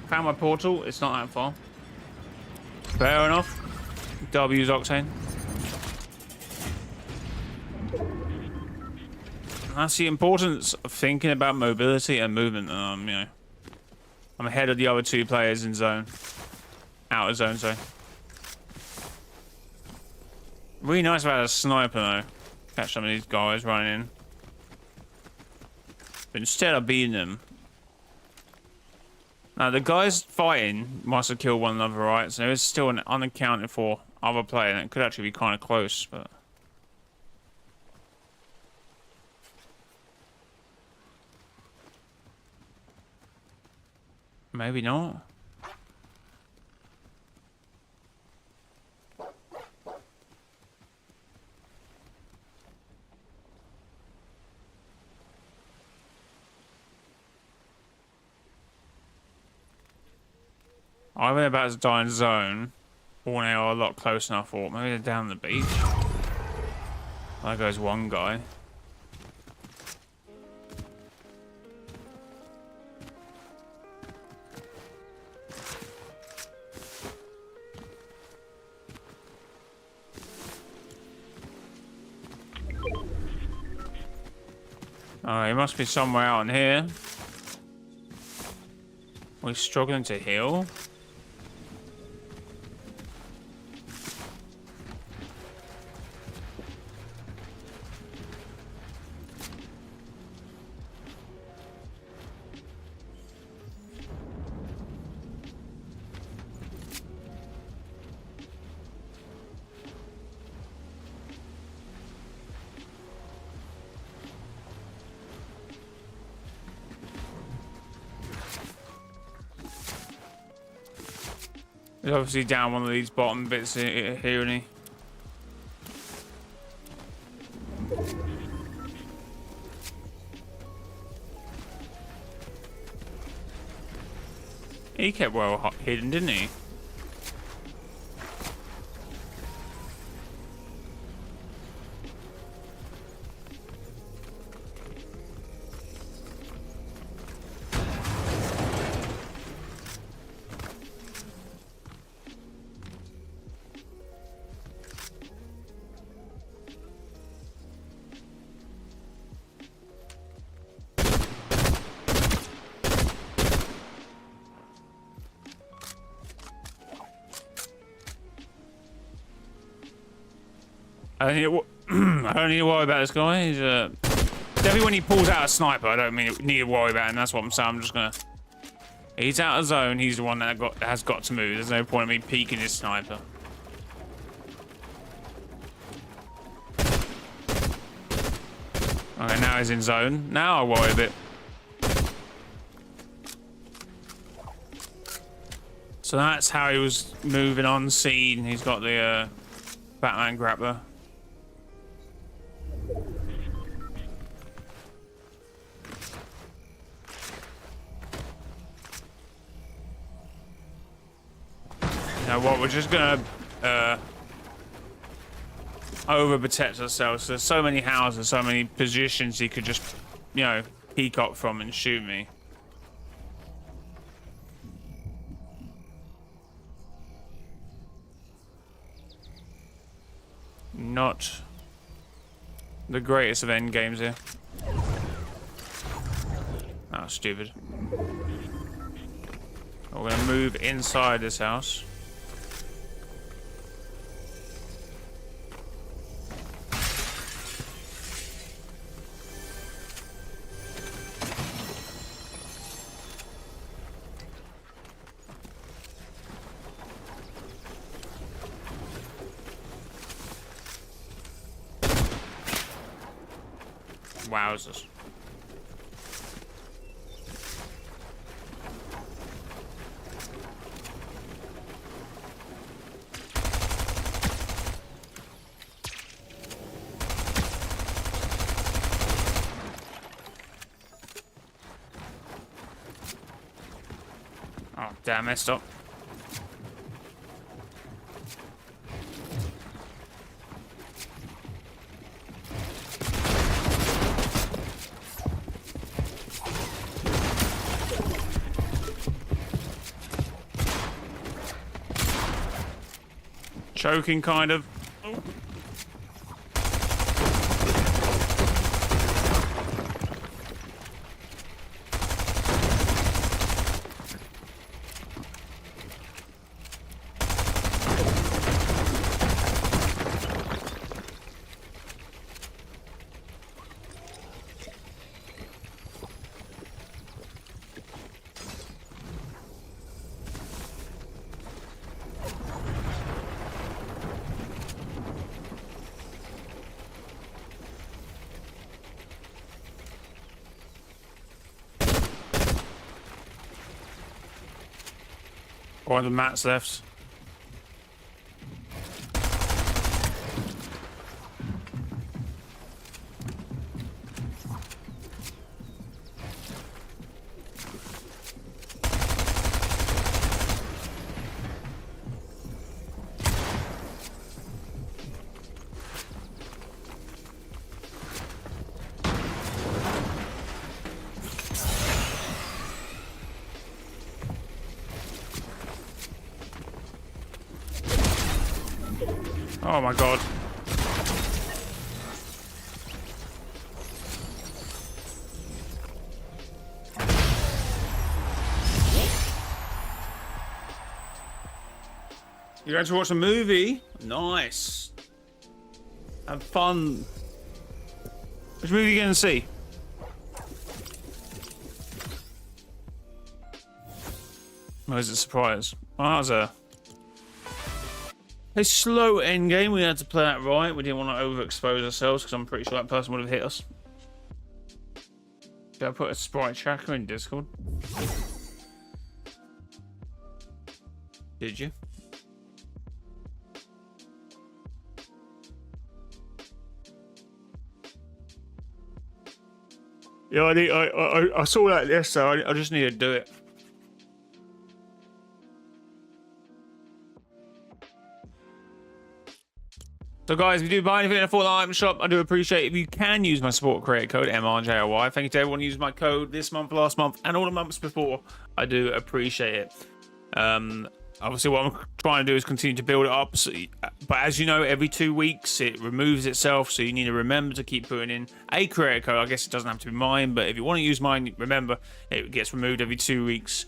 Found my portal. It's not that far. Fair enough. W's Octane. That's the importance of thinking about mobility and movement. You know, I'm ahead of the other two players in zone. Out of zone, sorry. Really nice about a sniper though. Catch some of these guys running in. But instead of beating them. Now the guys fighting must have killed one another, right? So there is still an unaccounted for other player, and it could actually be kind of close, but maybe not. I went about to die in zone. Or they are a lot closer than I thought. Maybe they're down the beach. There goes one guy. Oh, he must be somewhere out in here. We're struggling to heal. He's obviously down one of these bottom bits here, isn't he? He kept well hidden, didn't he? I don't need to worry about this guy. He's definitely when he pulls out a sniper, I don't need to worry about him. That's what I'm saying. I'm just gonna. He's out of zone. He's the one that has got to move. There's no point in me peeking his sniper. Okay, now he's in zone. Now I worry a bit. So that's how he was moving on scene. He's got the Batman grappler. Now what, we're just gonna overprotect ourselves. There's so many houses, so many positions he could just, you know, peacock from and shoot me. Not the greatest of end games here. Oh, stupid. We're gonna move inside this house. wowzers. Oh, damn, messed up. Choking, kind of. One of the mats left. Oh my god. You're going to watch a movie? Nice. Have fun. Which movie are you going to see? Or is it a surprise? Well, that was a slow end game. We had to play that right. We didn't want to overexpose ourselves because I'm pretty sure that person would have hit us. Did I put a sprite tracker in Discord? Did you? Yeah, I saw that yesterday. I just need to do it. So guys, if you do buy anything in a full item shop, I do appreciate it if you can use my support creator code, mrjayowhy. Thank you to everyone who used my code this month, last month, and all the months before. I do appreciate it. Obviously, what I'm trying to do is continue to build it up. So, but as you know, every 2 weeks, it removes itself. So you need to remember to keep putting in a creator code. I guess it doesn't have to be mine, but if you want to use mine, remember, it gets removed every 2 weeks.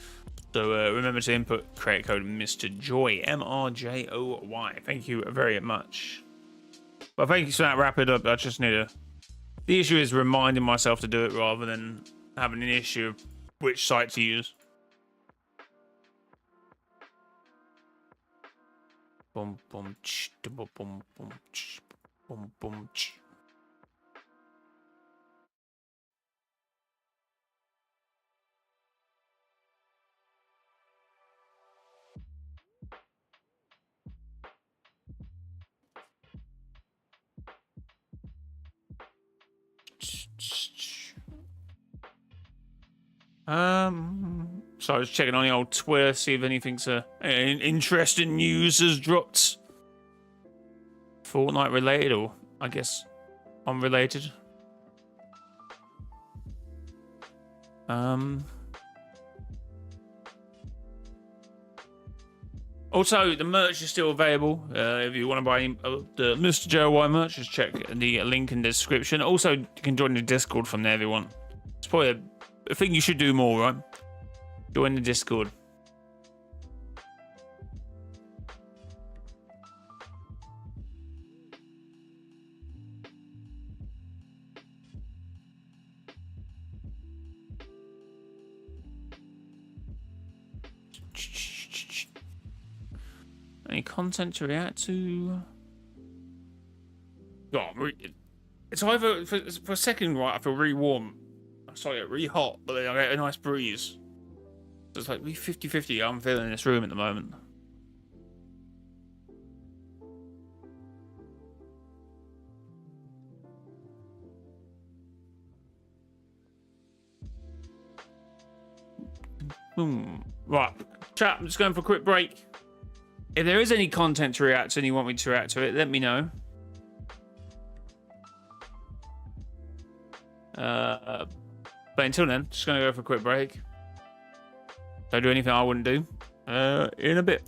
So remember to input creator code Mr. Joy, mrjayowhy. Thank you very much. Well, thank you for that. Wrap it up. I just need to... The issue is reminding myself to do it rather than having an issue of which site to use. Boom, boom, ch, boom, boom, boom, ch, boom, boom, ch. So I was checking on the old Twitter, see if anything's interesting news has dropped. Fortnite related, or I guess unrelated. Also, the merch is still available. If you want to buy the Mr. JOY merch, just check the link in the description. Also, you can join the Discord from there if you want. It's probably a thing you should do more, right? Join the Discord. Any content to react to? Oh, It's either for a second, right? I feel really warm. I start to get really hot, but then I get a nice breeze. So it's like 50-50. I'm feeling this room at the moment. Right, chat. I'm just going for a quick break. If there is any content to react to and you want me to react to it, let me know. But until then, just gonna go for a quick break. Don't do anything I wouldn't do. In a bit.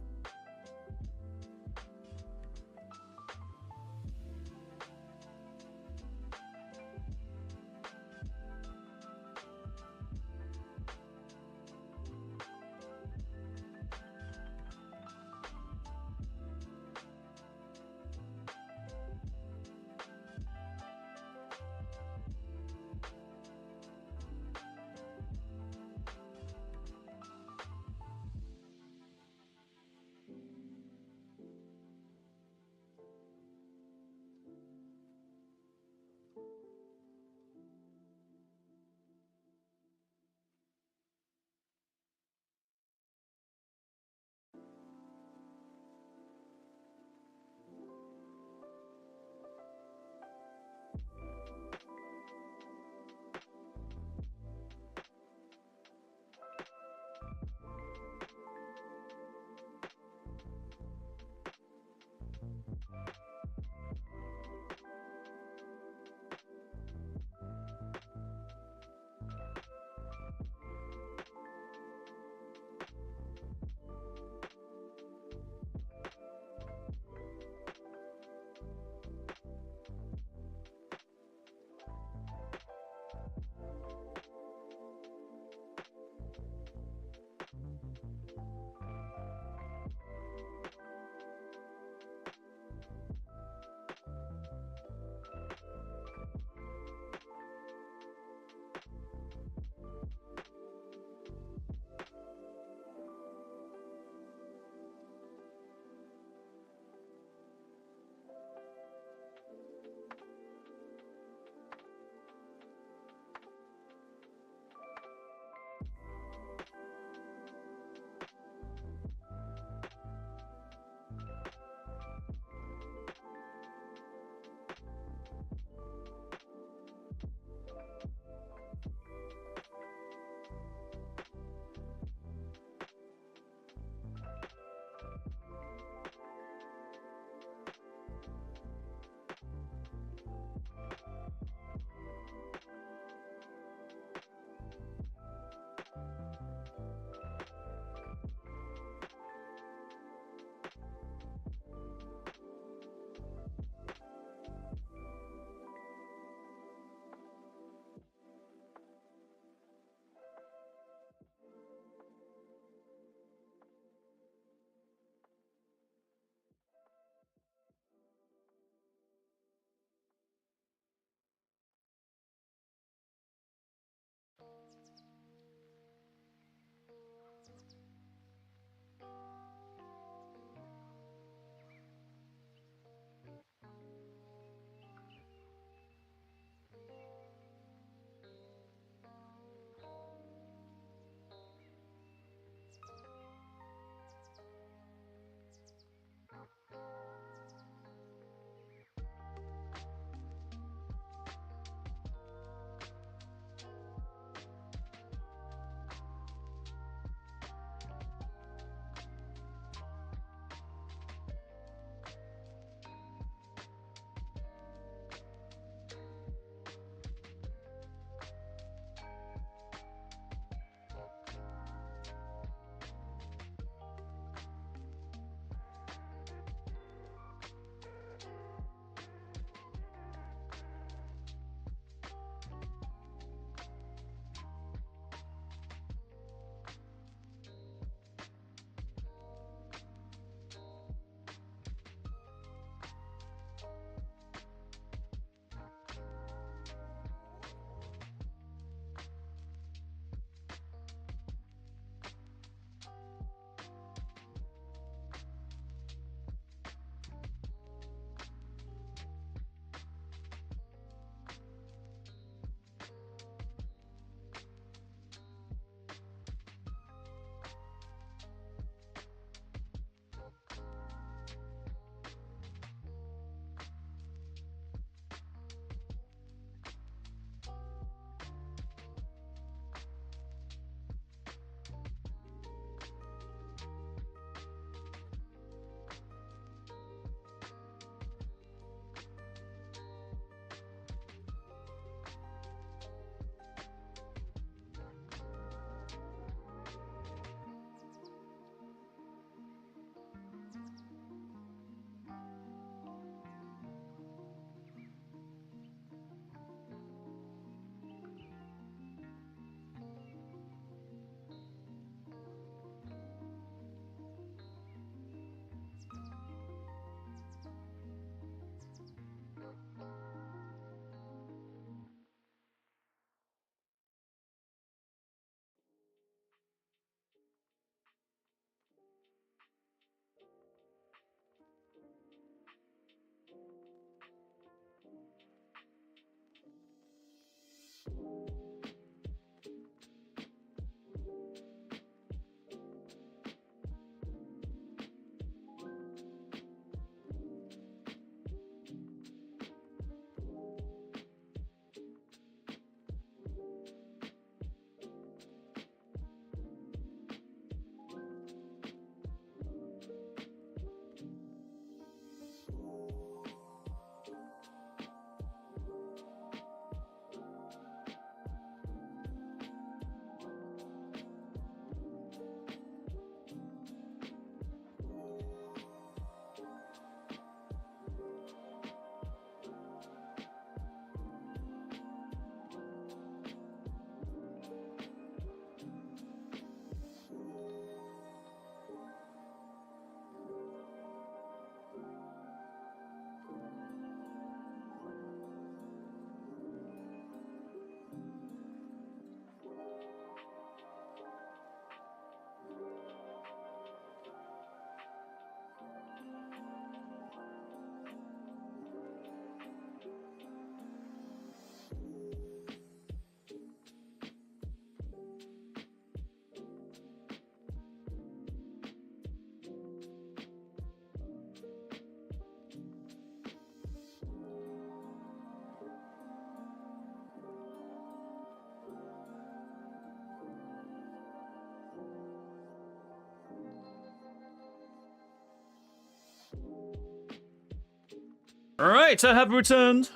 All right, I have returned.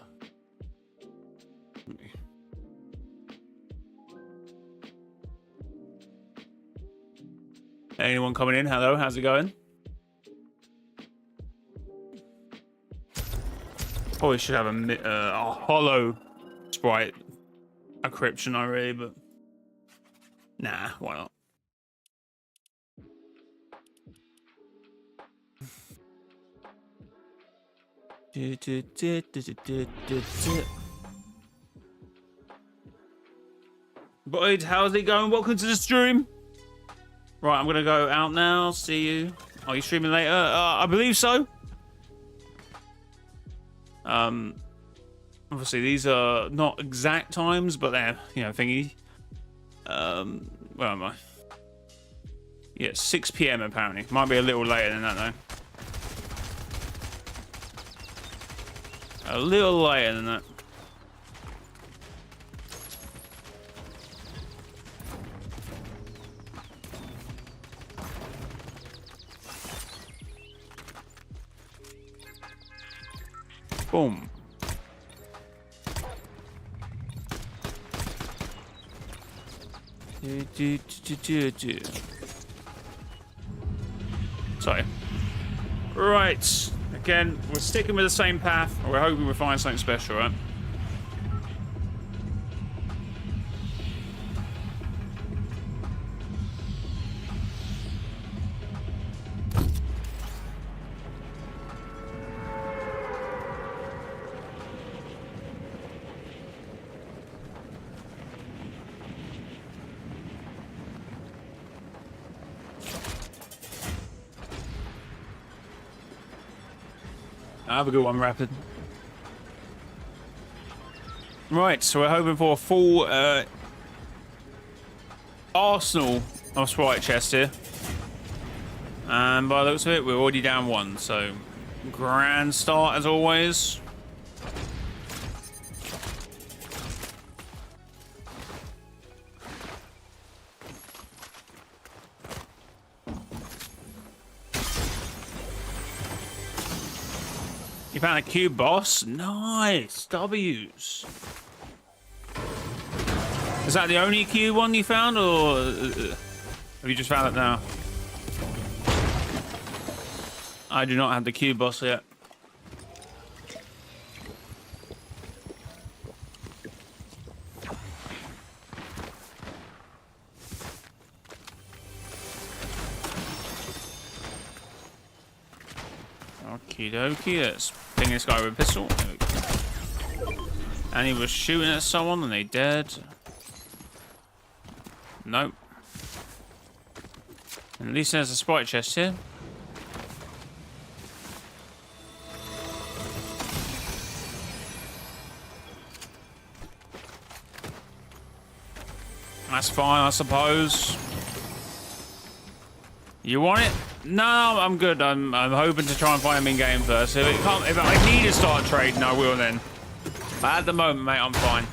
Anyone coming in? Hello, how's it going? Probably should have a hollow sprite encryption already, but nah, why not? Boyd, how's it going? Welcome to the stream. Right, I'm gonna go out now. See you. Are you streaming later? I believe so. Obviously these are not exact times, but they're, you know, thingy. Where am I? Yeah, 6 PM apparently. Might be a little later than that though. A little later than that. Boom. Sorry. Right. Again, we're sticking with the same path. We're hoping we find something special, right? Have a good one, Rapid. Right, so we're hoping for a full arsenal of sprite chests here. And by the looks of it, we're already down one, so grand start as always. You found a cube boss? Nice! W's. Is that the only cube one you found, or have you just found it now? I do not have the cube boss yet. Okie dokie, let's ping this guy with a pistol. There we go. And he was shooting at someone and they dead. Nope. And at least there's a sprite chest here. That's fine, I suppose. You want it? No, I'm good. I'm hoping to try and find him in game first. If I need to start trading, I will then. But at the moment, mate, I'm fine.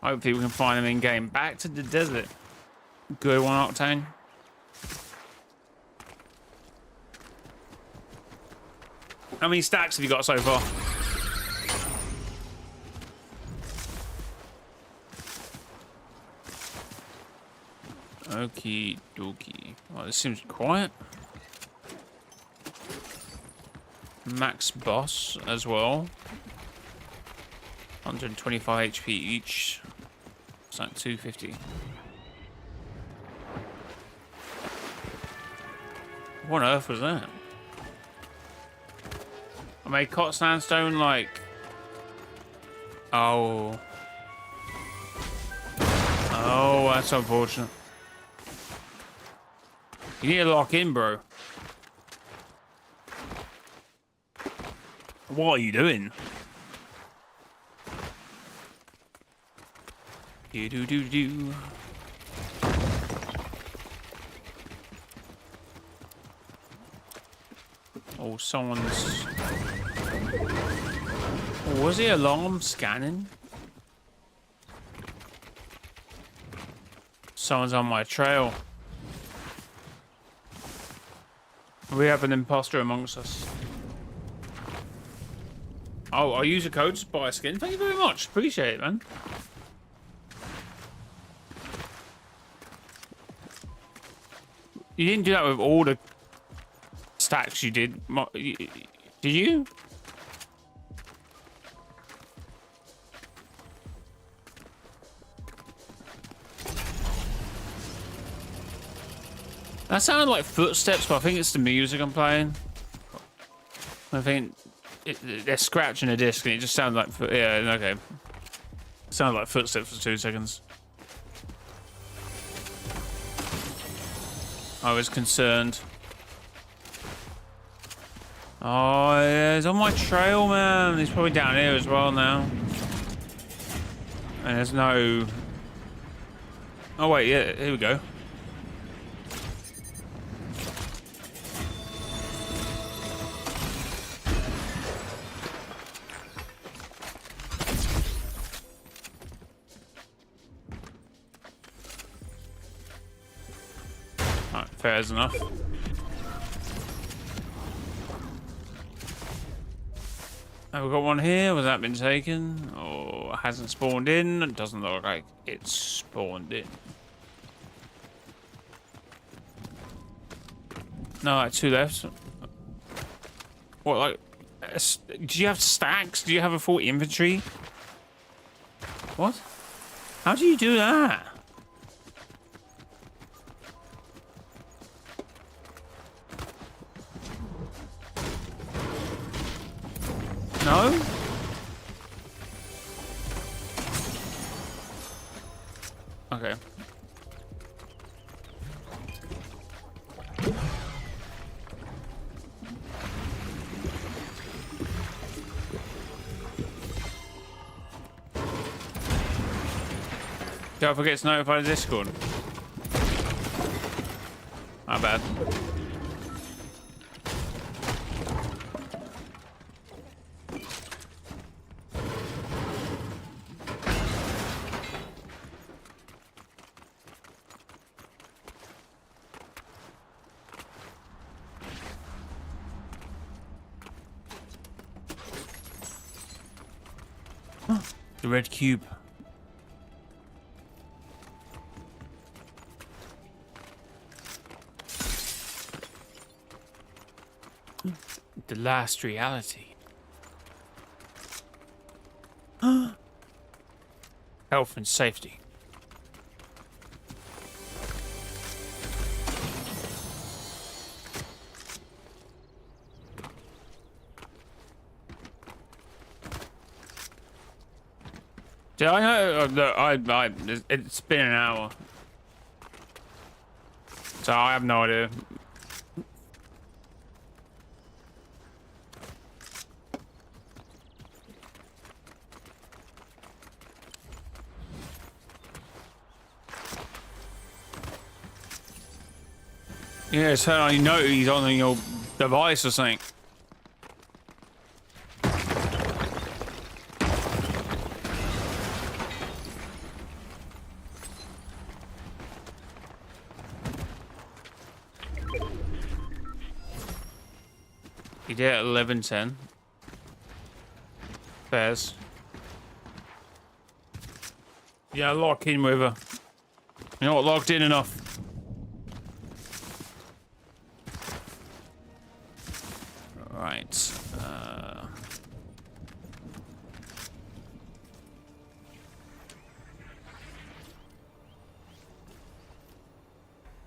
Hopefully we can find him in game. Back to the desert. Good one, Octane. How many stacks have you got so far? Okie dokie. Well, this seems quiet. Max boss as well. 125 HP each. It's like 250. What on earth was that? I made cot sandstone like... Oh. Oh, that's unfortunate. You need to lock in, bro. What are you doing? Do. Oh, someone's... Oh, was the alarm scanning? Someone's on my trail. We have an imposter amongst us. Oh, I'll use a code to buy a skin. Thank you very much. Appreciate it, man. You didn't do that with all the stacks you did. Did you? That sounded like footsteps, but I think it's the music I'm playing. I think they're scratching a disc and it just sounded like... Yeah, okay. Sounded like footsteps for 2 seconds. I was concerned. Oh, yeah, he's on my trail, man. He's probably down here as well now. And there's no... Oh, wait, yeah, here we go. Alright, fair enough. Have we got one here? Was that been taken? Oh, it hasn't spawned in. It doesn't look like it's spawned in. No, like 2 left. What, like... Do you have stacks? Do you have a full inventory? What? How do you do that? No? Okay. Don't forget to notify the Discord. My bad. The red cube. The last reality. Health and safety. Did I know? It's been an hour, so I have no idea. Yeah, so I know he's on your device or something. He did at 11:10. Bears. Yeah, lock in with her. You're not locked in enough. Right.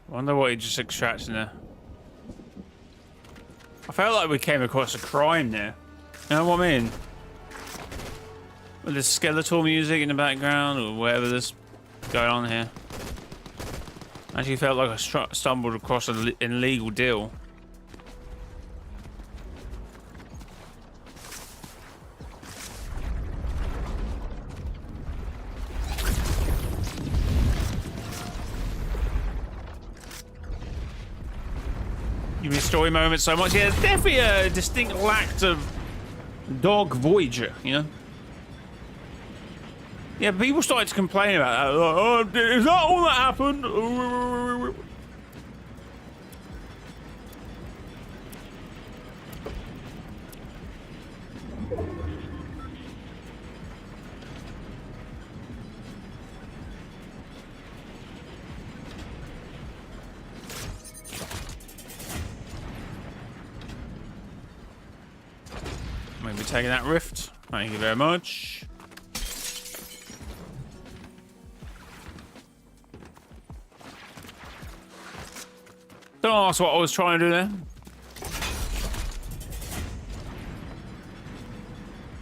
Wonder what he just extracted in there. I felt like we came across a crime there. You know what I mean? With the skeletal music in the background or whatever that's going on here. Actually felt like I stumbled across an illegal deal. You miss story moments so much. Yeah, it's definitely a distinct lack of dog Voyager, you know? Yeah, people started to complain about that. Like, oh, is that all that happened? Maybe taking that rift. Thank you very much. Don't ask what I was trying to do there.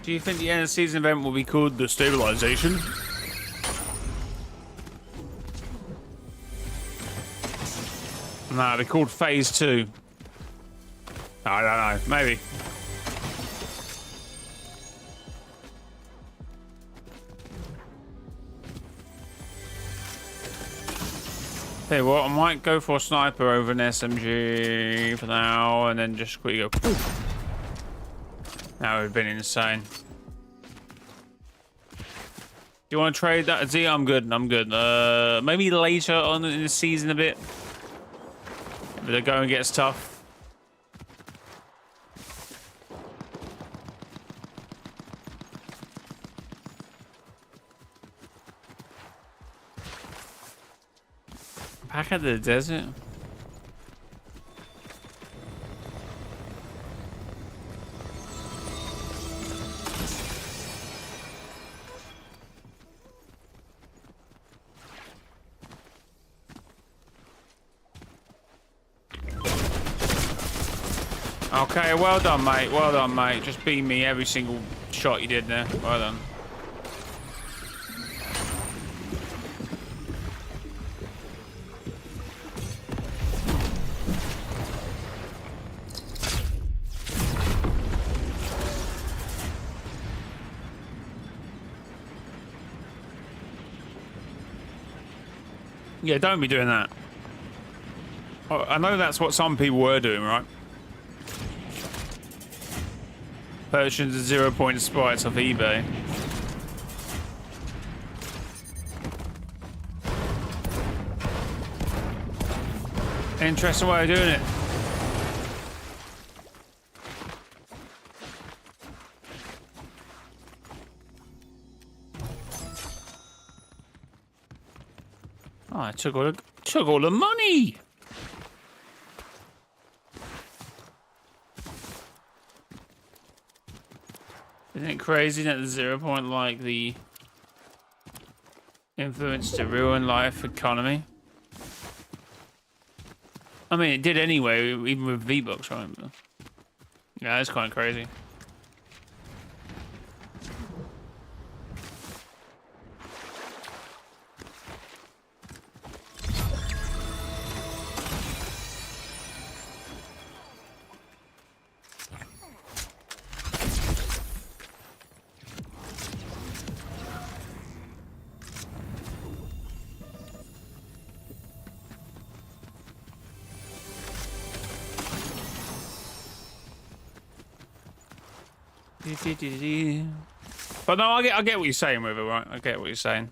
Do you think the end of season event will be called the stabilization? Nah, it'll be called phase 2. I don't know, maybe. Hey, well, I might go for a sniper over an SMG for now, and then just quickly go. Poof. That would have been insane. Do you want to trade that? Z, I'm good. I'm good. Maybe later on in the season a bit. But the going gets tough. Back at the desert. Okay, well done, mate. Well done, mate. Just beat me every single shot you did there. Well done. Yeah, don't be doing that. Oh, I know that's what some people were doing, right? Purchasing the 0-point sprites off eBay. Interesting way of doing it. Oh, I took all the money. Isn't it crazy that the 0-point like the influence to ruin life economy? I mean, it did anyway, even with V-Bucks, right? But yeah, that's kind of crazy. But no, I get what you're saying with it, right? I get what you're saying.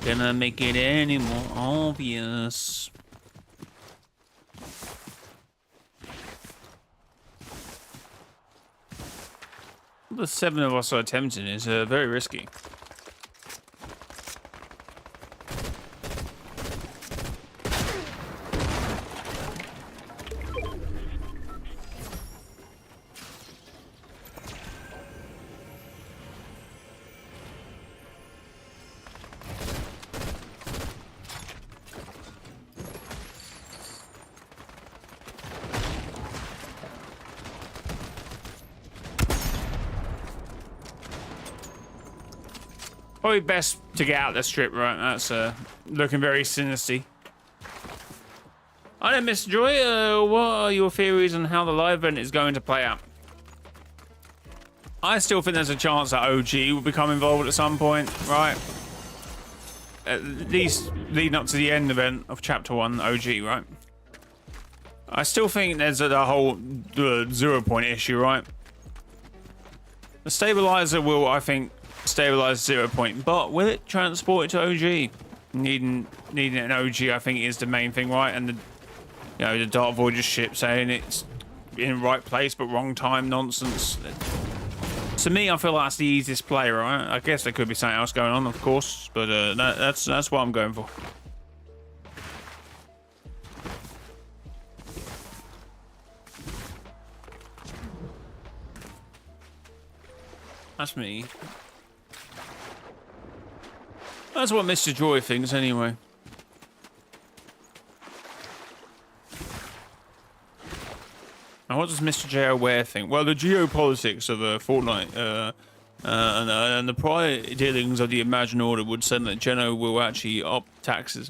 Gonna make it any more obvious. The 7 of us are attempting is very risky. Probably best to get out the strip, right? That's looking very sinister. Hi there, Mr. Joy. What are your theories on how the live event is going to play out? I still think there's a chance that OG will become involved at some point, right? At least leading up to the end event of Chapter 1, OG, right? I still think there's a whole 0 point issue, right? The stabilizer will, I think, stabilize 0 point, but will it transport it to OG? Needing an OG, I think, is the main thing, right? And the Dark Voyager ship saying it's in the right place but wrong time nonsense. To me, I feel like that's the easiest play, right? I guess there could be something else going on, of course, but that's what I'm going for. That's me. That's what Mr. Joy thinks, anyway. Now, what does Mr. J.O.why think? Well, the geopolitics of Fortnite and the prior dealings of the Imagined Order would say that Geno will actually up taxes.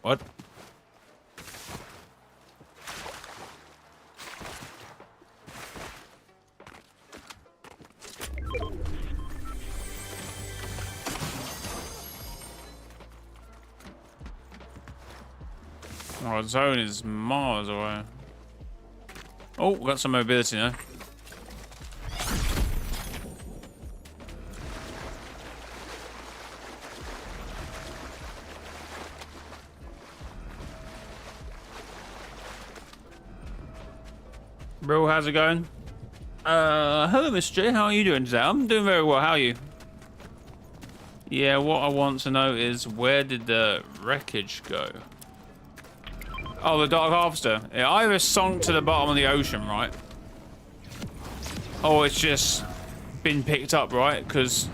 What? Our zone is miles away. Oh, we got some mobility now. Bro, how's it going? Hello, Mr. J. How are you doing today? I'm doing very well. How are you? Yeah, what I want to know is where did the wreckage go? Oh, the Dark Harvester. It either sunk to the bottom of the ocean, right? Or it's just been picked up, right? Because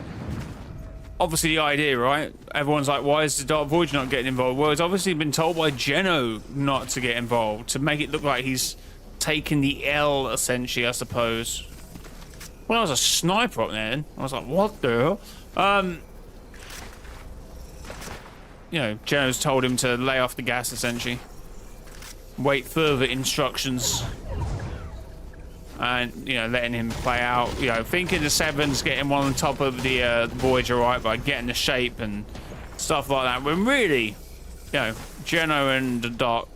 obviously the idea, right? Everyone's like, why is the Dark Voyager not getting involved? Well, it's obviously been told by Geno not to get involved, to make it look like he's taking the L, essentially, I suppose. Well, I was a sniper up there. I was like, what the hell? You know, Geno's told him to lay off the gas, essentially. Wait further instructions. And, you know, letting him play out. You know, thinking the Seven's getting one on top of the Voyager, right, by getting the shape and stuff like that. When really, you know, Geno and the Dark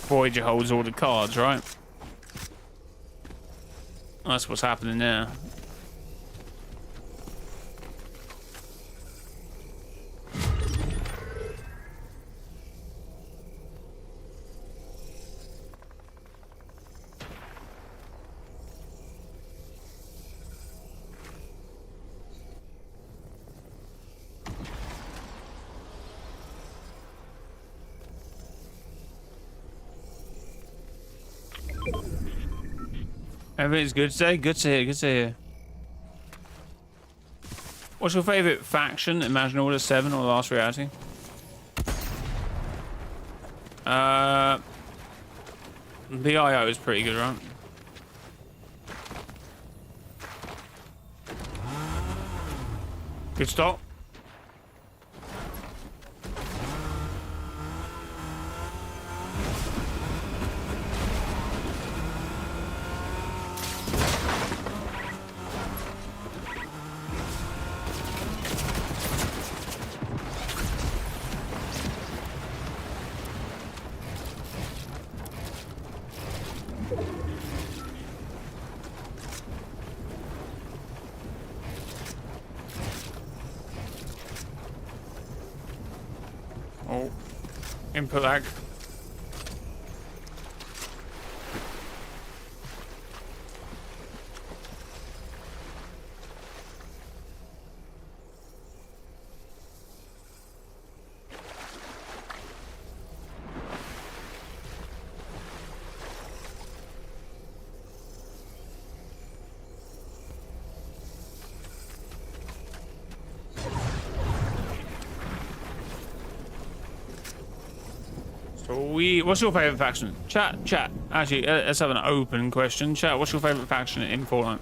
Voyager holds all the cards, right? That's what's happening there. Everything's good today? Good to hear, good to hear. What's your favourite faction? Imagined Order 7 or Last Reality? The IO is pretty good, right? Good stop. Oh, input lag. What's your favourite faction? Chat. Actually, let's have an open question. Chat, what's your favourite faction in Fortnite?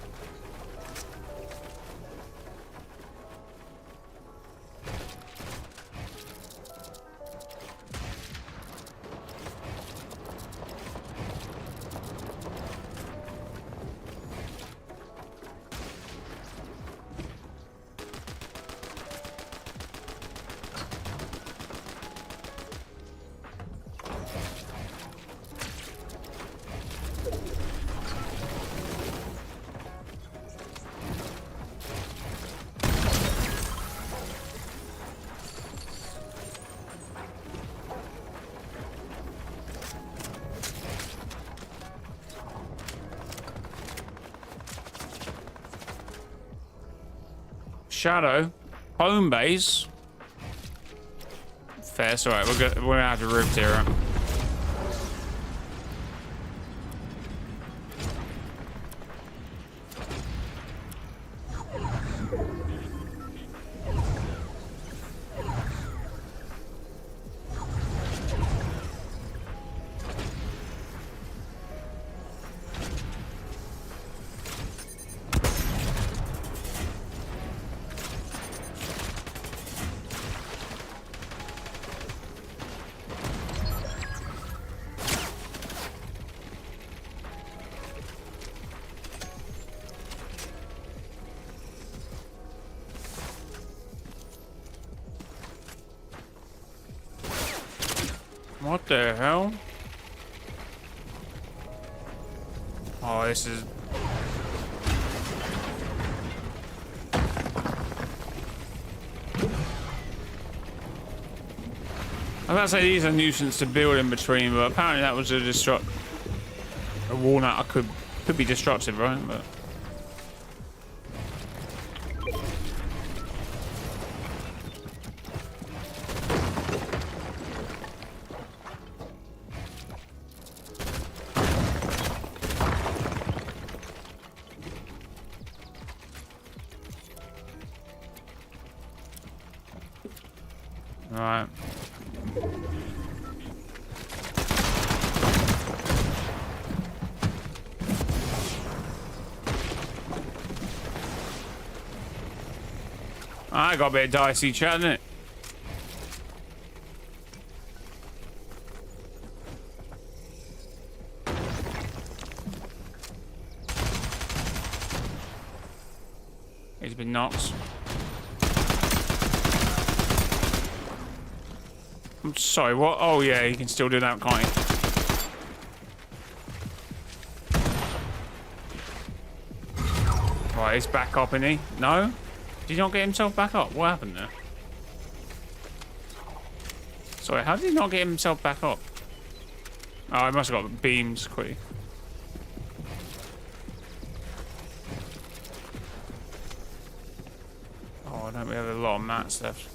Shadow. Home base. Fair, it's alright. We're gonna have to root here. Right? What the hell? Oh, this is... I was about to say these are a nuisance to build in between, but apparently that was a walnut. I could be destructive, right? But all right. I got a bit of dicey chat, innit? He's been knocked. I'm sorry, what? Oh yeah, you can still do that, can't you? Right, he's back up, isn't he? No? Did he not get himself back up? What happened there? Sorry, how did he not get himself back up? Oh, he must have got beams quickly. Oh, don't we have a lot of mats left?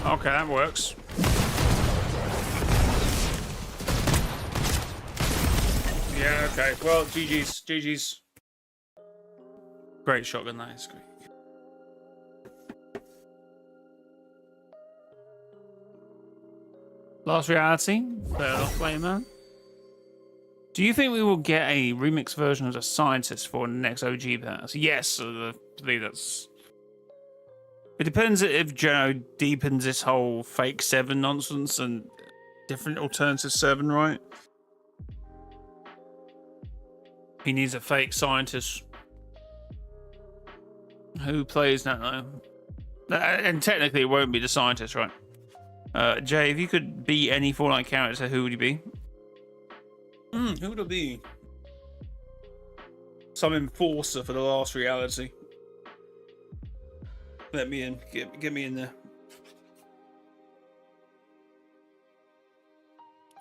Okay, that works. Yeah, okay. Well, GG's. GG's. Great shotgun, that is great. Last reality. Fair enough, play, man. Do you think we will get a remix version of the Scientist for the next OG pass? Yes, I believe that's... It depends if Geno deepens this whole fake 7 nonsense and different alternative 7, right? He needs a fake scientist. Who plays that though? And technically it won't be the scientist, right? Jay, if you could be any Fortnite character, who would you be? Who would it be? Some enforcer for the last reality. Let me in. Get me in there.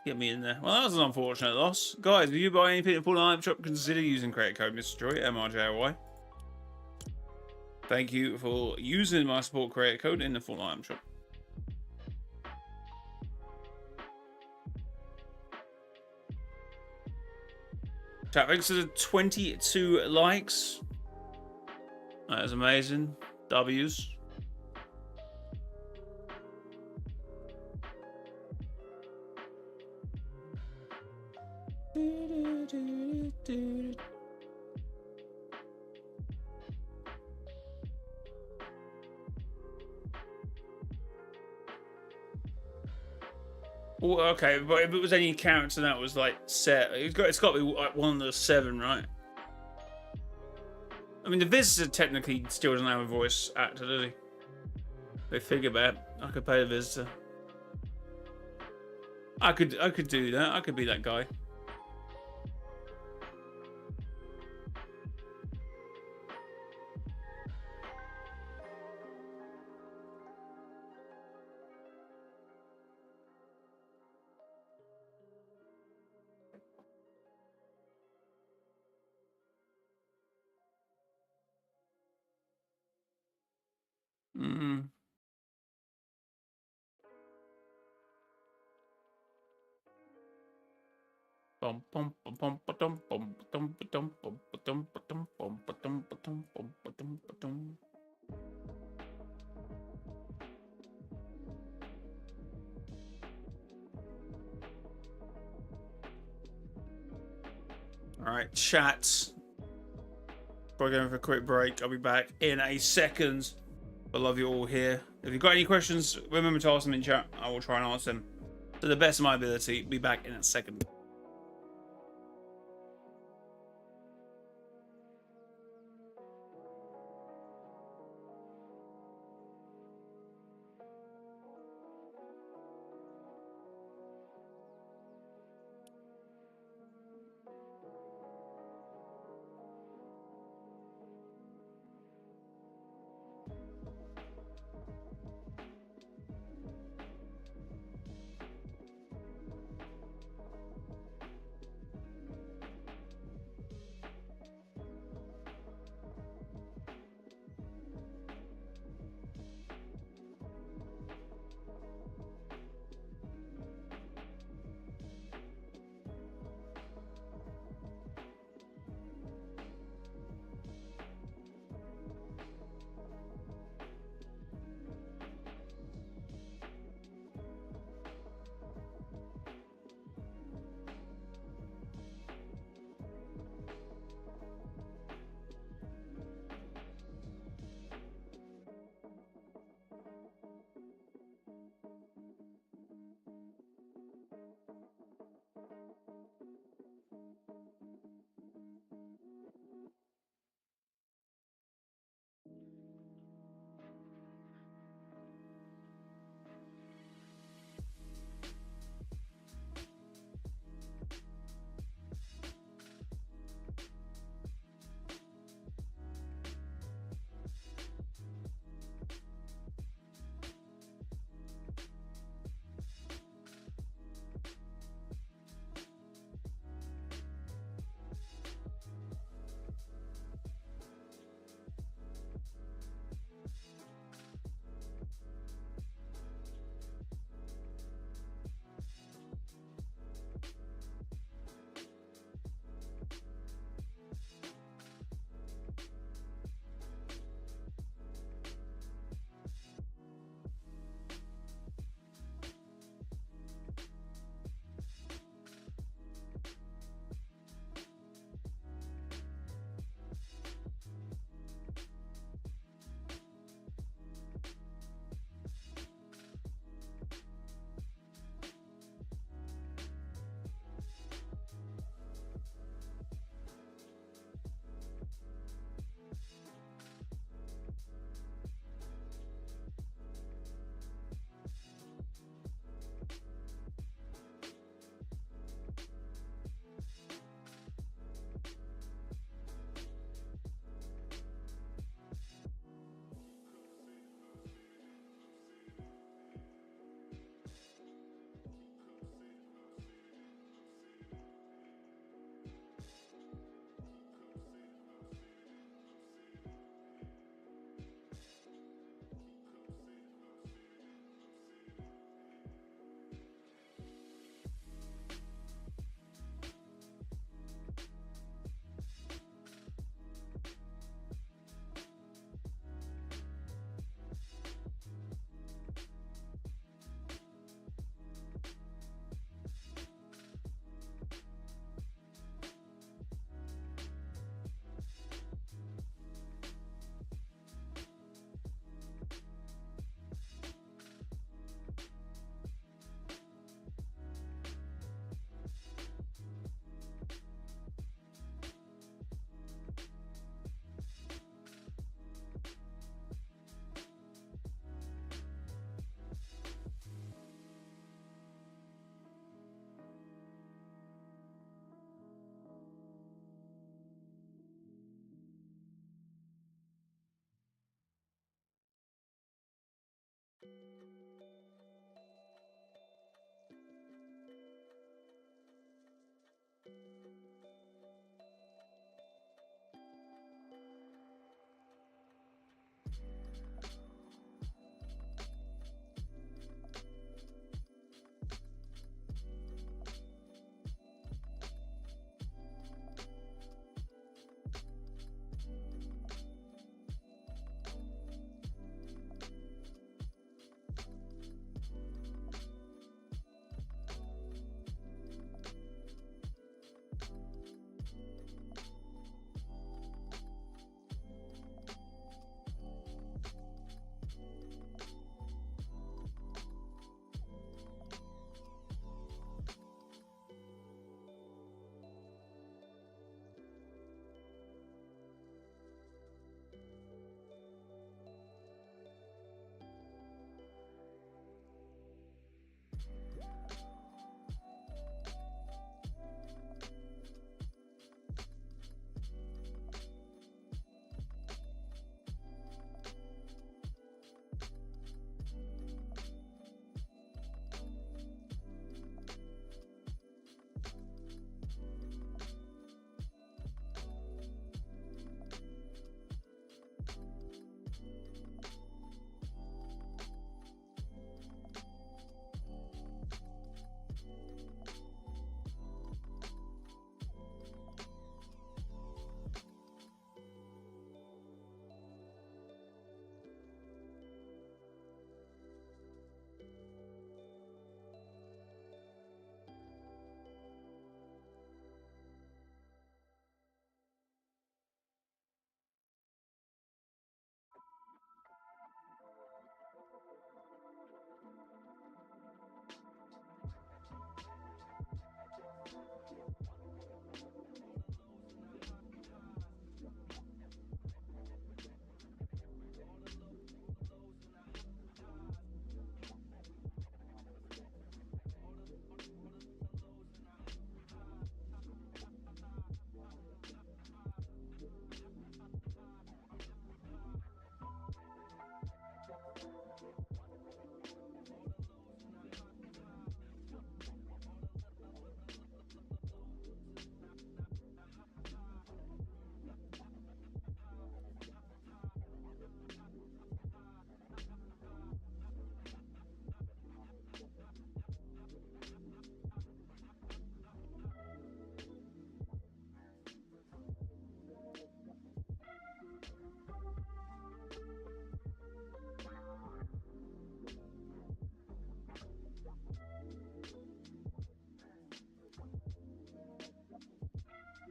Get me in there. Well, that was an unfortunate loss. Guys, if you buy anything in Fortnite shop, consider using credit code mrjayowhy, mrjayowhy. Thank you for using my support credit code in the Fortnite shop. Chat, thanks to the 22 likes. That is amazing. W's. Oh, okay, but if it was any character that was like set, it's got to be like one of the 7, right? I mean, the Visitor technically still doesn't have a voice actor, does he? They figure about it. I could play the Visitor. I could do that. I could be that guy. Mm. All right, chat. Probably going for a quick break. I'll be back in a second. I love you all here. If you've got any questions, remember to ask them in chat. I will try and answer them to the best of my ability. Be back in a second.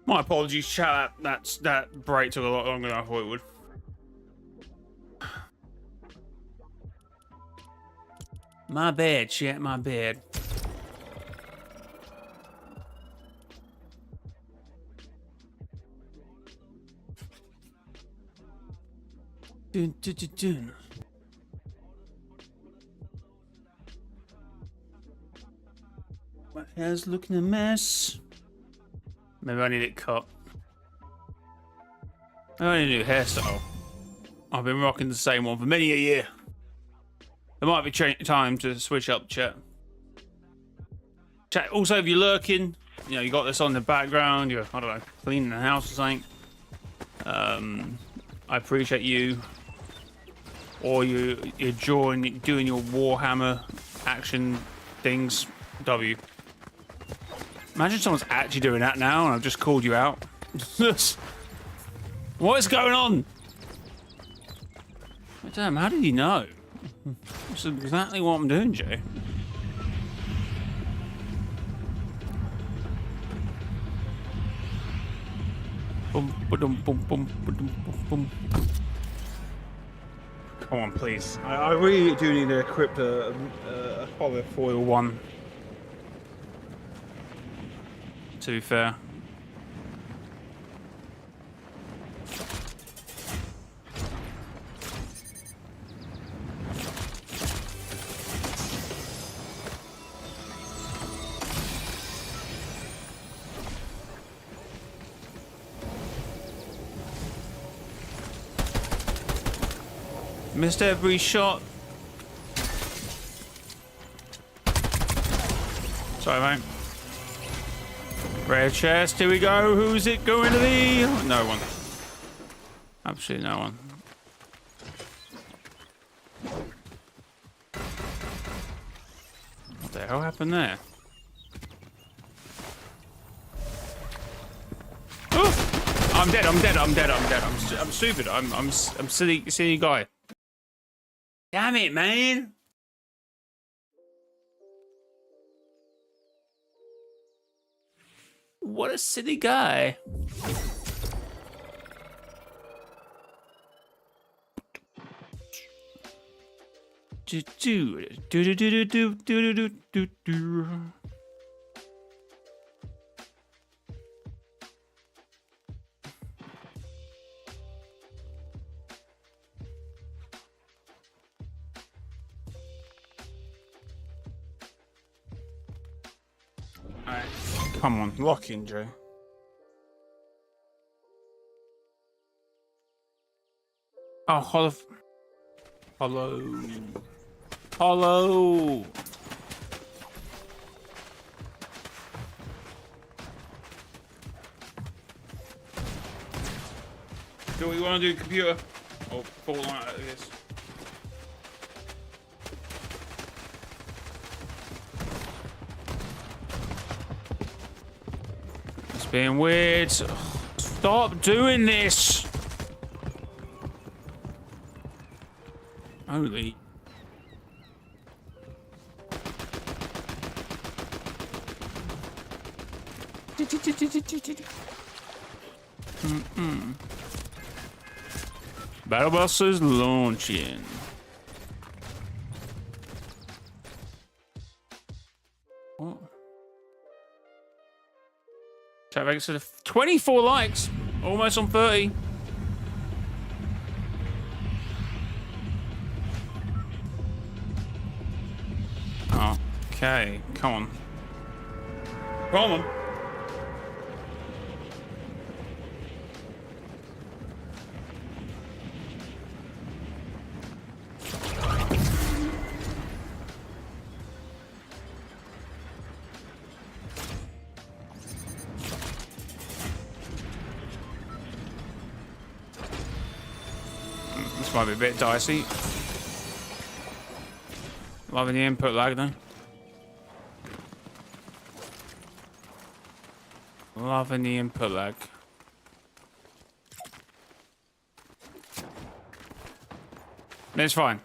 My apologies, chat. That break took a lot longer than I thought it would. My bad, chat. My bad. Dun, dun, dun, dun. My hair's looking a mess. Maybe I need it cut. I need a new hairstyle. I've been rocking the same one for many a year. It might be time to switch up, chat. Chat. Also, if you're lurking, you know, you got this on the background, you're, I don't know, cleaning the house or something. I appreciate you. Or you're doing your Warhammer action things. W. Imagine someone's actually doing that now and I've just called you out. What is going on? Damn, how did you know? That's exactly what I'm doing, Jay. Boom, boom, boom, boom, boom, boom. Come on, please. I really do need to equip a hollow foil one. To be fair. Missed every shot. Sorry, mate. Rare chest. Here we go. Who's it going to be? No one. Absolutely no one. What the hell happened there? Oh! I'm dead. I'm dead. I'm dead. I'm dead. I'm stupid. I'm silly guy. Damn it, man. What a silly guy. Alright, come on, lock in, Joe. Oh, hello. Hello. Do what you want to do, computer? Or Fortnite, I guess. It's being weird. Stop doing this. Holy. Battle Busters launching. What? Chat Vegas to 24 likes, almost on 30. Okay, come on. Come on. This might be a bit dicey. Loving the input lag though. Loving the input lag. It's fine.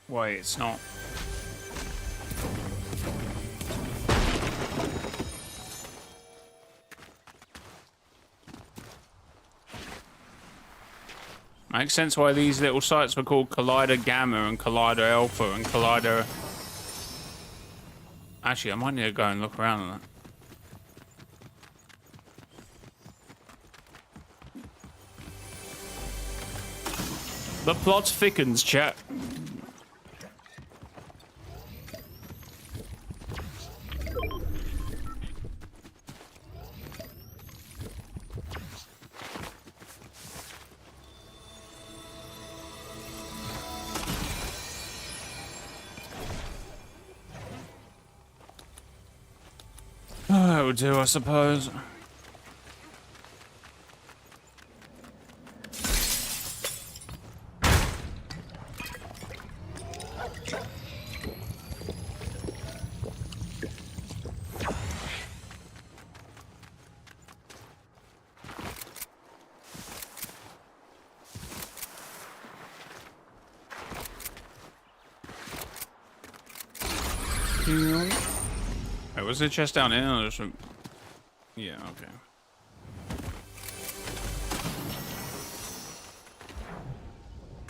Wait, it's not. Makes sense why these little sites were called Collider Gamma and Collider Alpha and Collider... Actually, I might need to go and look around on that. The plot thickens, chat. That would do, I suppose. Wait, was the chest down here? Or just... Yeah, okay.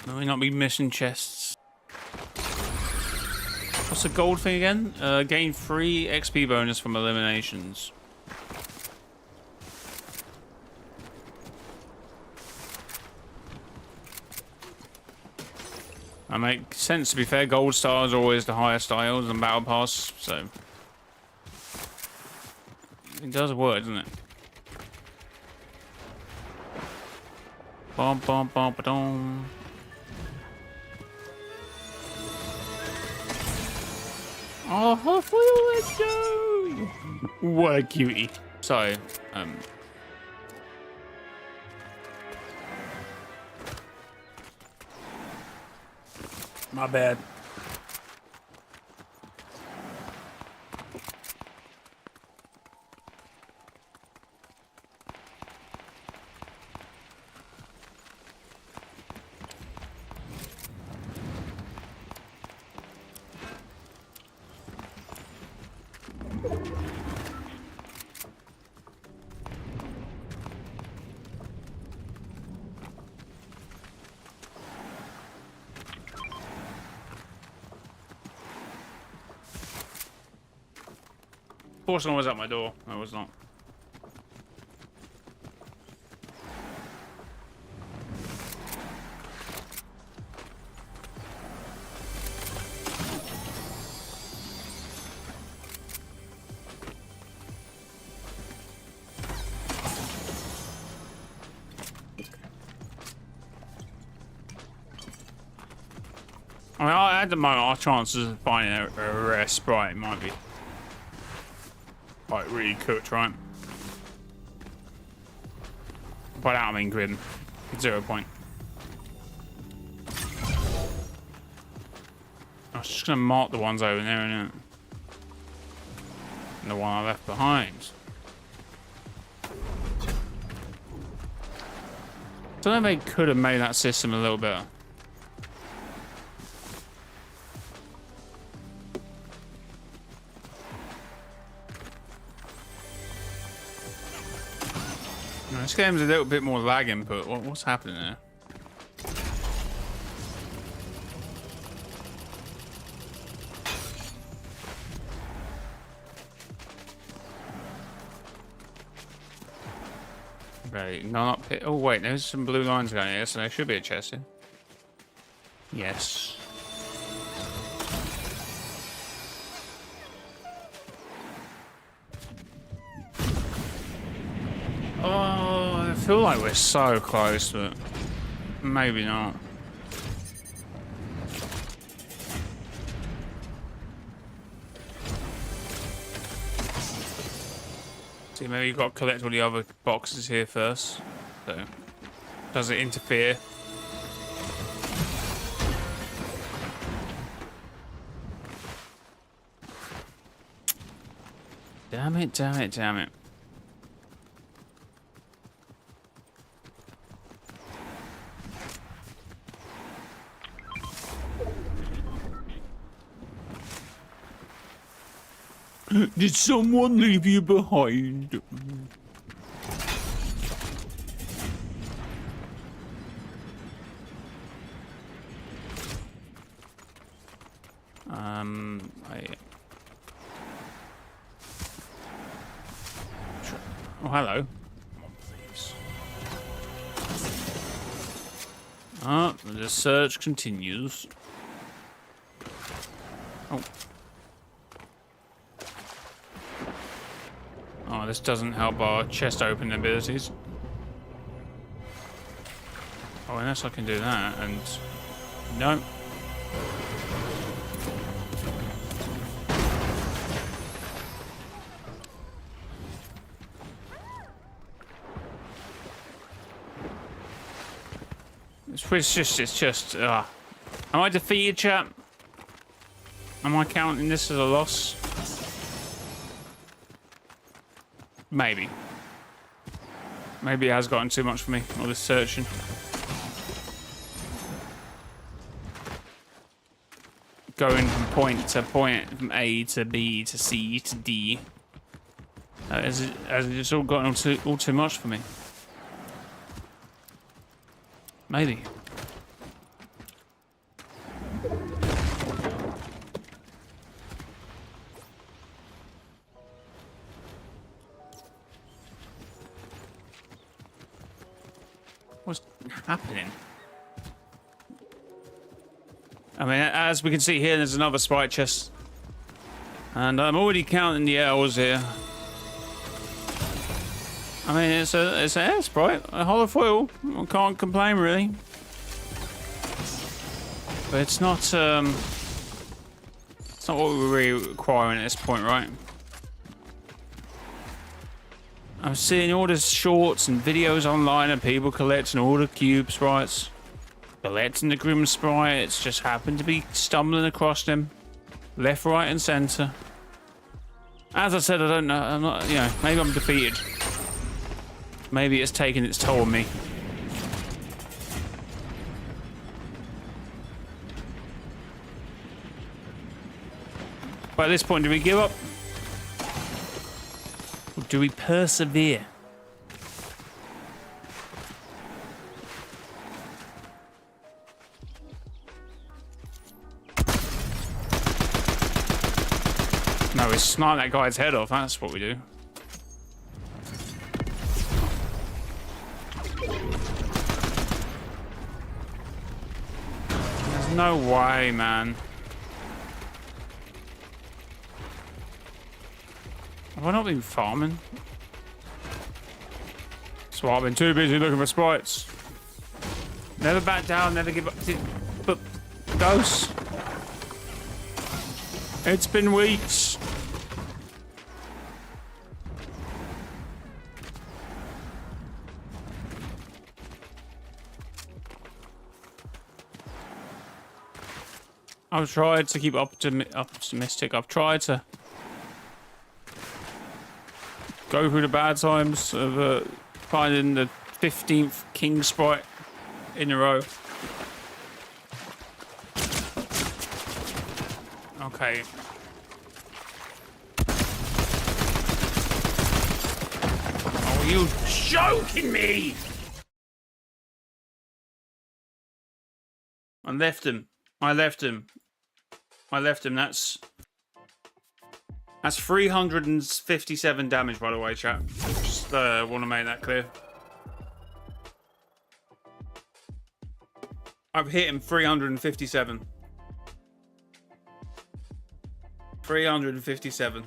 May we not be missing chests? What's the gold thing again? Gain 3 XP bonus from eliminations. That makes sense, to be fair. Gold stars are always the highest styles in Battle Pass, so... It does work, doesn't it? Bum bum bum ba dum. Oh, holofoil, let's go! What a cutie. Sorry, my bad. Porcelain was at my door. No, it was not. I mean, at the moment, our chances of finding a rare sprite might be like really cooked, right? By that I mean grim. 0 point. I was just gonna mark the ones over there, innit? And the one I left behind. I don't know if they could have made that system a little better. This game's a little bit more lag input. What's happening there? Right, none up here. Oh wait, there's some blue lines going here, so there should be a chest here. Yes. Oh, I feel like we're so close, but maybe not. See, maybe you've got to collect all the other boxes here first. So, does it interfere? Damn it, damn it, damn it. Did someone leave you behind? Oh, hello. Come on, please. The search continues. Oh. Oh, this doesn't help our chest opening abilities. Oh, unless I can do that, and... No. It's just, Am I defeated, chap? Am I counting this as a loss? Maybe. Maybe it has gotten too much for me, all this searching. Going from point to point, from A to B to C to D. Has it just all gotten all too much for me? Maybe. What's happening? I mean, as we can see here, there's another sprite chest. And I'm already counting the L's here. I mean, it's an air sprite, a hollow foil. I can't complain, really. But it's not It's not what we're really requiring at this point, right? I'm seeing all the shorts and videos online of people collecting all the cube sprites. Collecting the Grim sprites, just happen to be stumbling across them. Left, right, and centre. As I said, I don't know. I'm not, you know, maybe I'm defeated. Maybe it's taken its toll on me. But at this point, do we give up? Or do we persevere? No, we snipe that guy's head off. That's what we do. There's no way, man. Have I not been farming? So I've been too busy looking for sprites. Never back down, never give up. But ghosts. It's been weeks. I've tried to keep optimistic. I've tried to go through the bad times of finding the 15th king sprite in a row. Okay. Oh, you joking me? I left him. I left him. That's 357 damage, by the way, chat. Just want to make that clear. I've hit him 357. 357.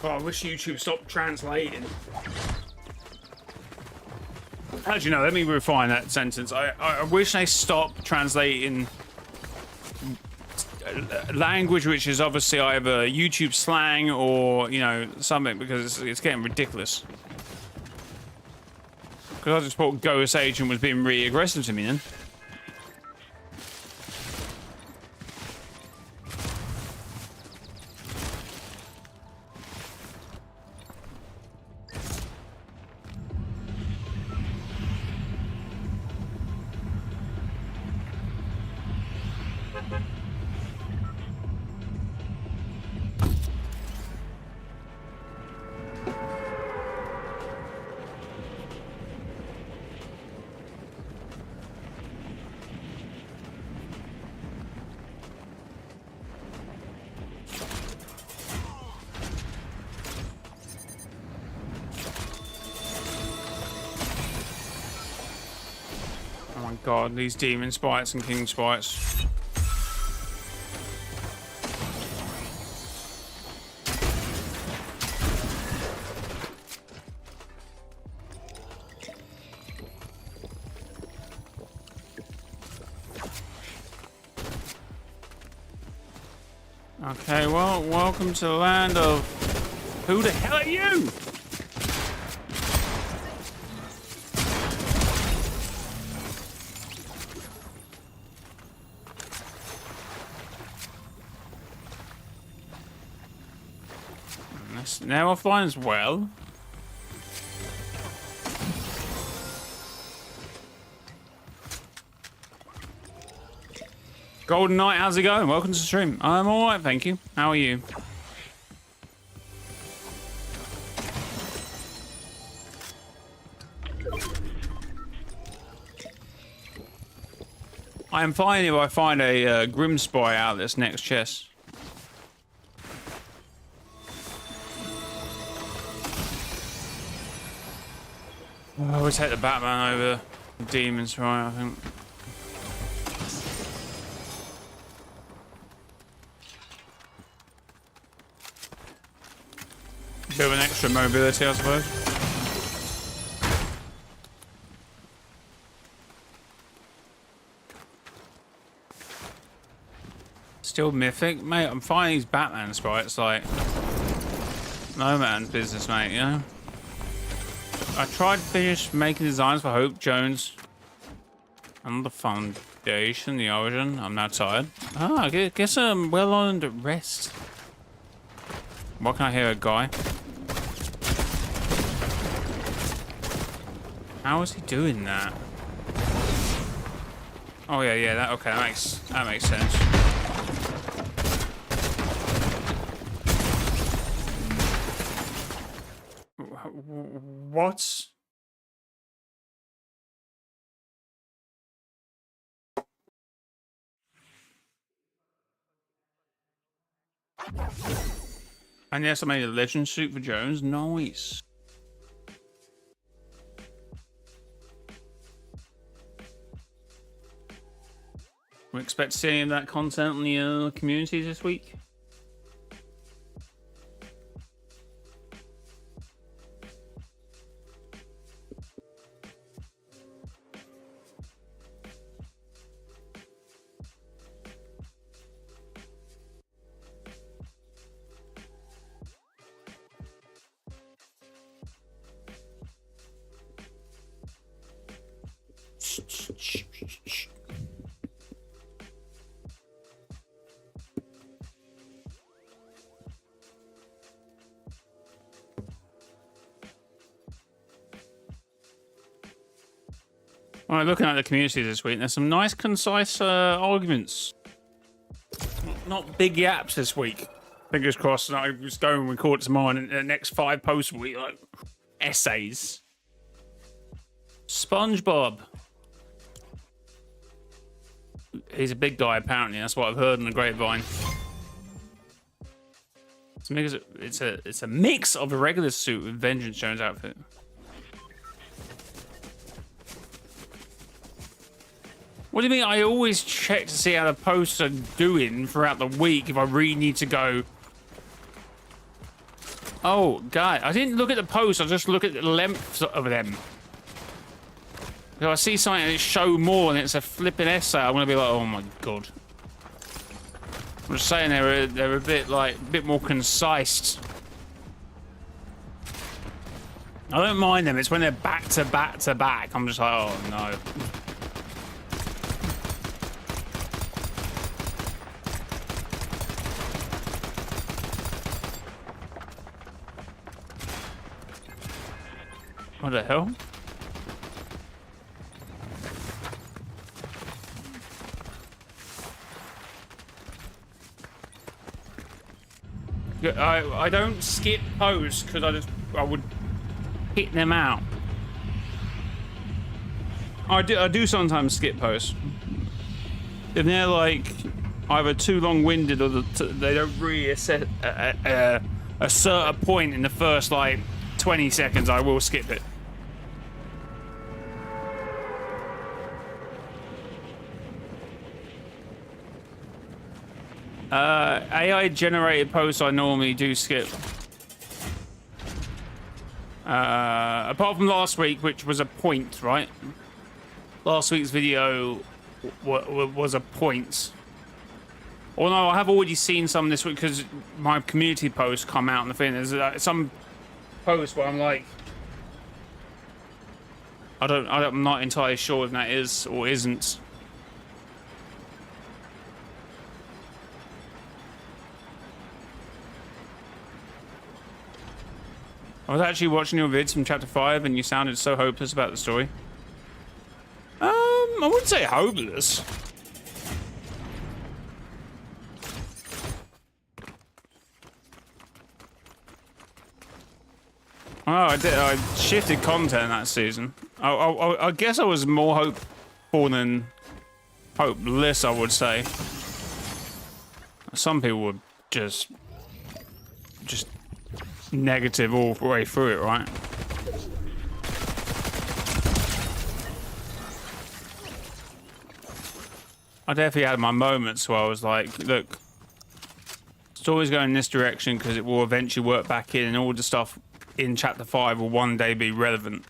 Oh, I wish YouTube stopped translating. Actually, no, let me refine that sentence. I wish they stopped translating language which is obviously either YouTube slang or, you know, something, because it's getting ridiculous. Because I just thought Ghost Agent was being really aggressive to me then. God, these demon sprites and king sprites. Okay, well, welcome to the land of... Who the hell are you? Now offline as well. Golden Knight, how's it going? Welcome to the stream. I'm alright, thank you. How are you? I'm fine if I find a Grim Spy out of this next chest. Oh, we'll take the Batman over the demons, right? I think. Bit of an extra mobility, I suppose. Still mythic, mate. I'm finding these Batman sprites like no man business, mate. You know. I tried to finish making designs for Hope Jones and the Foundation, the Origin. I'm now tired. Ah, I guess I'm well on rest. What can I hear, a guy? How is he doing that? Oh yeah, that okay. That makes sense. What? And yes, I made a legend suit for Jones. Nice. We expect to see any of that content in the community this week. All right, looking at the community this week, there's some nice, concise arguments. Not big yaps this week. Fingers crossed. I was going to record tomorrow, and the next 5 posts will be like essays. SpongeBob. He's a big guy, apparently. That's what I've heard in the grapevine. It's a mix of a regular suit with Vengeance Jones outfit. What do you mean? I always check to see how the posts are doing throughout the week if I really need to go. Oh, God. I didn't look at the posts. I just look at the length of them. If I see something that show more and it's a flipping essay, I'm going to be like, oh, my God. I'm just saying they're a bit more concise. I don't mind them. It's when they're back to back to back. I'm just like, oh, no. What the hell? I don't skip posts because I would hit them out. I do sometimes skip posts. If they're like either too long-winded or they don't really assert a point in the first like 20 seconds, I will skip it. AI generated posts I normally do skip. Apart from last week, which was a point, right? Last week's video was a point. Although I have already seen some this week because my community posts come out and the thing there's some posts where I'm like, I'm not entirely sure if that is or isn't. I was actually watching your vids from chapter 5 and you sounded so hopeless about the story. I wouldn't say hopeless. Oh, I did. I shifted content that season. I guess I was more hopeful than hopeless, I would say. Some people were just negative all the way through it, right? I definitely had my moments where I was like, look, it's always going in this direction because it will eventually work back in, and all the stuff in chapter 5 will one day be relevant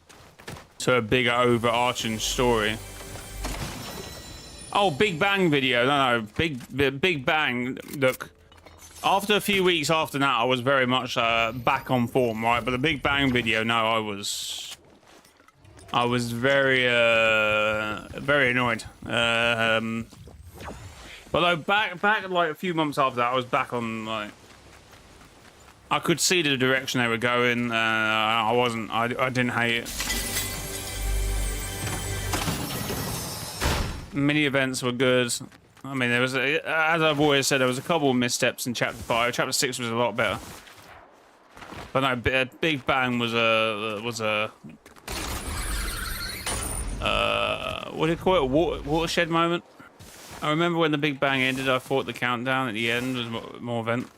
to a bigger overarching story. Oh, Big Bang video. No, Big Bang. Look, after a few weeks after that, I was very much back on form, right? But the Big Bang video, no, I was very annoyed. But though back like a few months after that, I was back on, like, I could see the direction they were going. I didn't hate it. Mini events were good. I mean, there was, as I've always said, there was a couple of missteps in chapter 5. Chapter 6 was a lot better. But no, Big Bang was a what do you call it? A watershed moment. I remember when the Big Bang ended, I thought the countdown at the end was more event.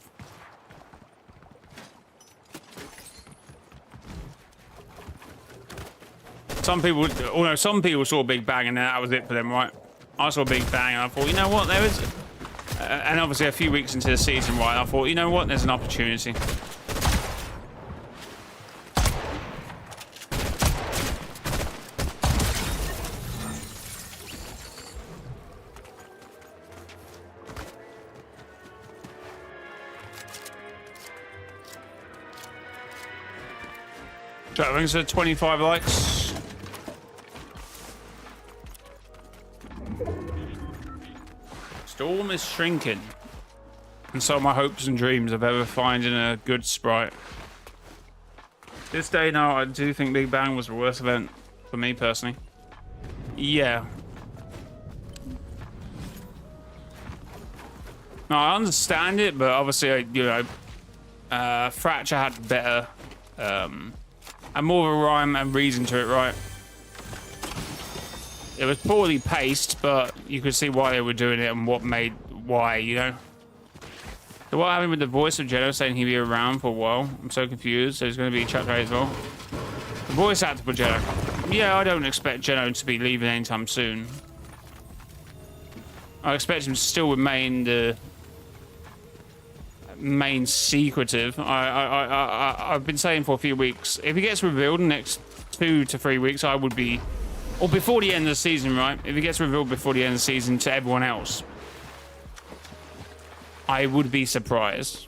Some people saw Big Bang and that was it for them, right? I saw Big Bang and I thought, you know what, there is... and obviously a few weeks into the season, right, I thought, you know what, there's an opportunity. So I think it's 25 likes. Storm is shrinking. And so are my hopes and dreams of ever finding a good sprite. This day now, I do think Big Bang was the worst event for me personally. Yeah. No, I understand it, but obviously, you know, Fracture had better, and more of a rhyme and reason to it, right? It was poorly paced, but you could see why they were doing it and what made why, you know. So what happened with the voice of Jeno saying he'd be around for a while? I'm so confused. So he's going to be chapter 8 as well. The voice actor for Jeno. Yeah, I don't expect Jeno to be leaving anytime soon. I expect him to still remain the main secretive. I've been saying for a few weeks, if he gets revealed in the next 2 to 3 weeks, I would be, or before the end of the season, right? If he gets revealed before the end of the season to everyone else, I would be surprised.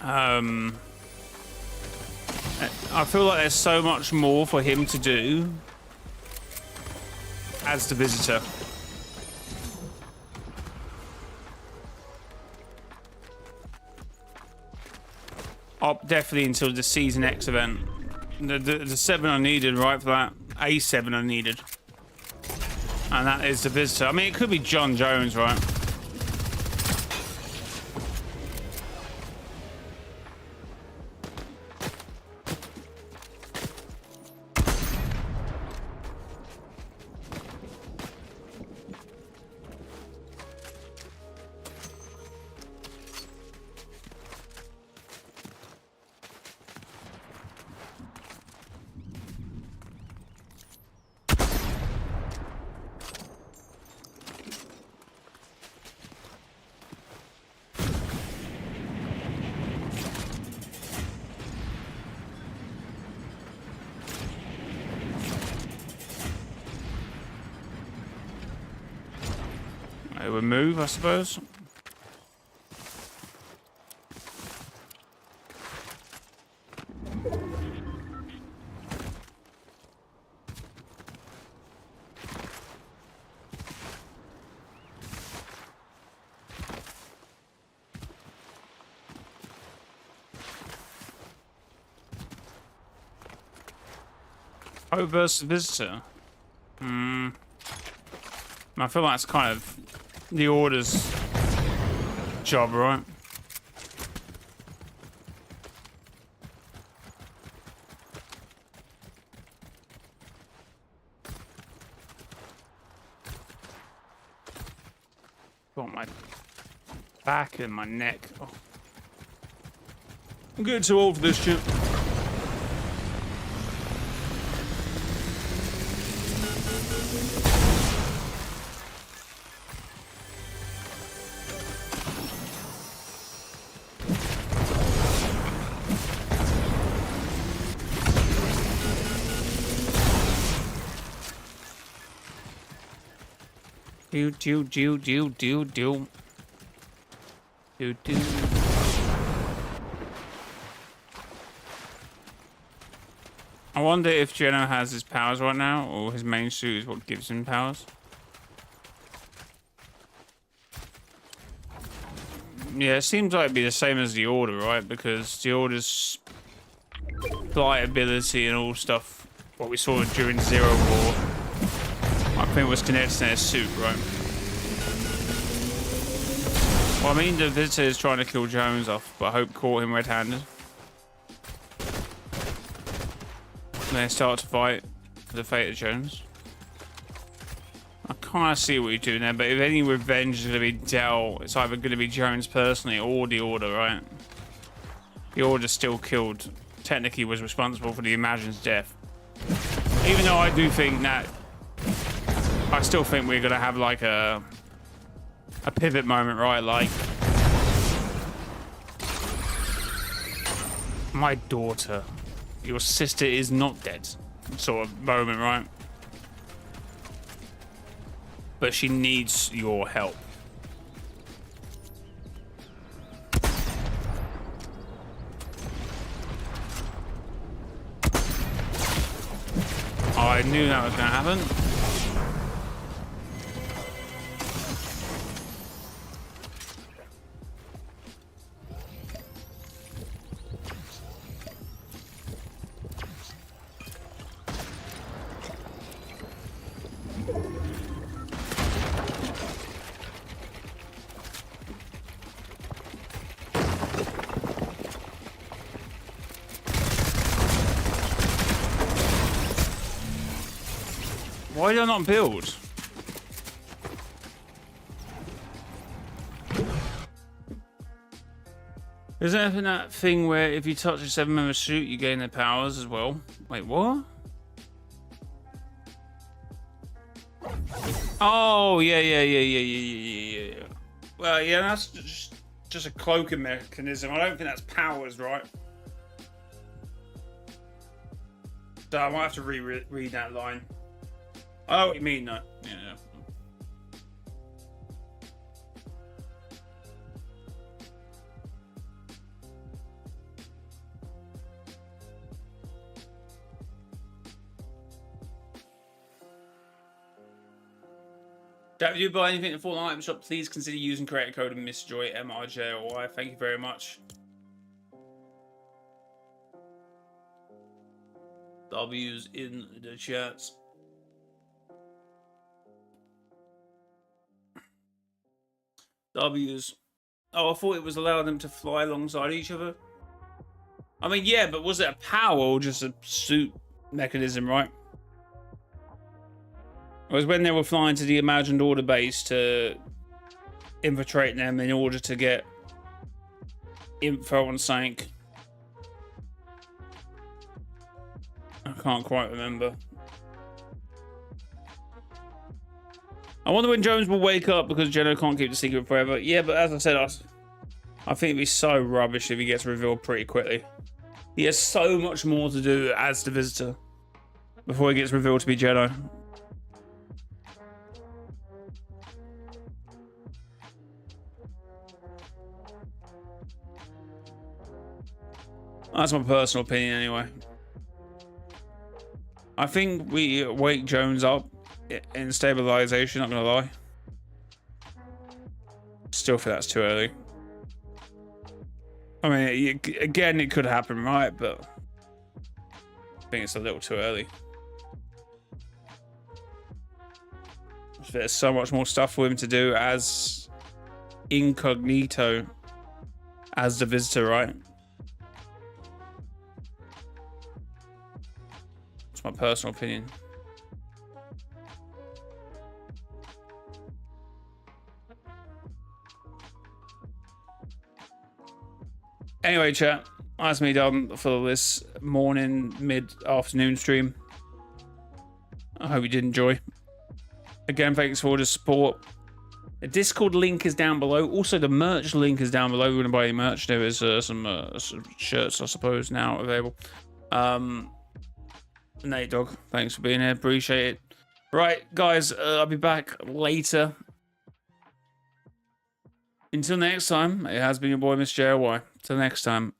I feel like there's so much more for him to do as the visitor. Up definitely until the Season X event. The 7 I needed, right, for that. A7 I needed. And that is the visitor. I mean, it could be John Jones, right? It would move, I suppose. Oh, versus visitor. I feel like it's kind of the Order's job, right? Got my back and my neck. Oh. I'm getting too old for this shit. Do do do do do do do do. I wonder if Geno has his powers right now, or his main suit is what gives him powers. Yeah, it seems like it'd be the same as the Order, right? Because the Order's flight ability and all stuff, what we saw during Zero War, I think was connected to their suit, right? Well, I mean, the Visitor is trying to kill Jones off, but I hope caught him red-handed. They start to fight for the fate of Jones. I kind of see what you're doing there, but if any revenge is going to be dealt, it's either going to be Jones personally or the Order, right? The Order still killed, technically was responsible for the Imagine's death. Even though I do think that, I still think we're going to have like a pivot moment, right? Like, my daughter, your sister is not dead, sort of moment, right? But she needs your help. I knew that was going to happen. Why did I not build? Isn't there that thing where if you touch a 7-member suit, you gain their powers as well? Wait, what? Oh, yeah. Well, yeah, that's just a cloaking mechanism. I don't think that's powers, right? So I might have to reread that line. I know what you mean, though. Yeah. If you buy anything at Fortnite item shop, please consider using creator code mrjayowhy, mrjayowhy. Thank you very much. W's in the chats. W's. Oh, I thought it was allowing them to fly alongside each other. I mean, yeah, but was it a power or just a suit mechanism, right? It was when they were flying to the imagined Order base to infiltrate them in order to get info on something. I can't quite remember. I wonder when Jones will wake up because Geno can't keep the secret forever. Yeah, but as I said, I think it'd be so rubbish if he gets revealed pretty quickly. He has so much more to do as the Visitor before he gets revealed to be Geno. That's my personal opinion anyway. I think we wake Jones up in stabilization, not gonna lie. Still feel that's too early. I mean, again, it could happen, right? But I think it's a little too early. There's so much more stuff for him to do as incognito as the Visitor, right? It's my personal opinion. Anyway, chat, that's me done for this morning, mid-afternoon stream. I hope you did enjoy. Again, thanks for all the support. The Discord link is down below. Also, the merch link is down below. If you want to buy any merch, there is some shirts, I suppose, now available. Nate Dog, thanks for being here. Appreciate it. Right, guys, I'll be back later. Until next time, it has been your boy, mrjayowhy. Till next time.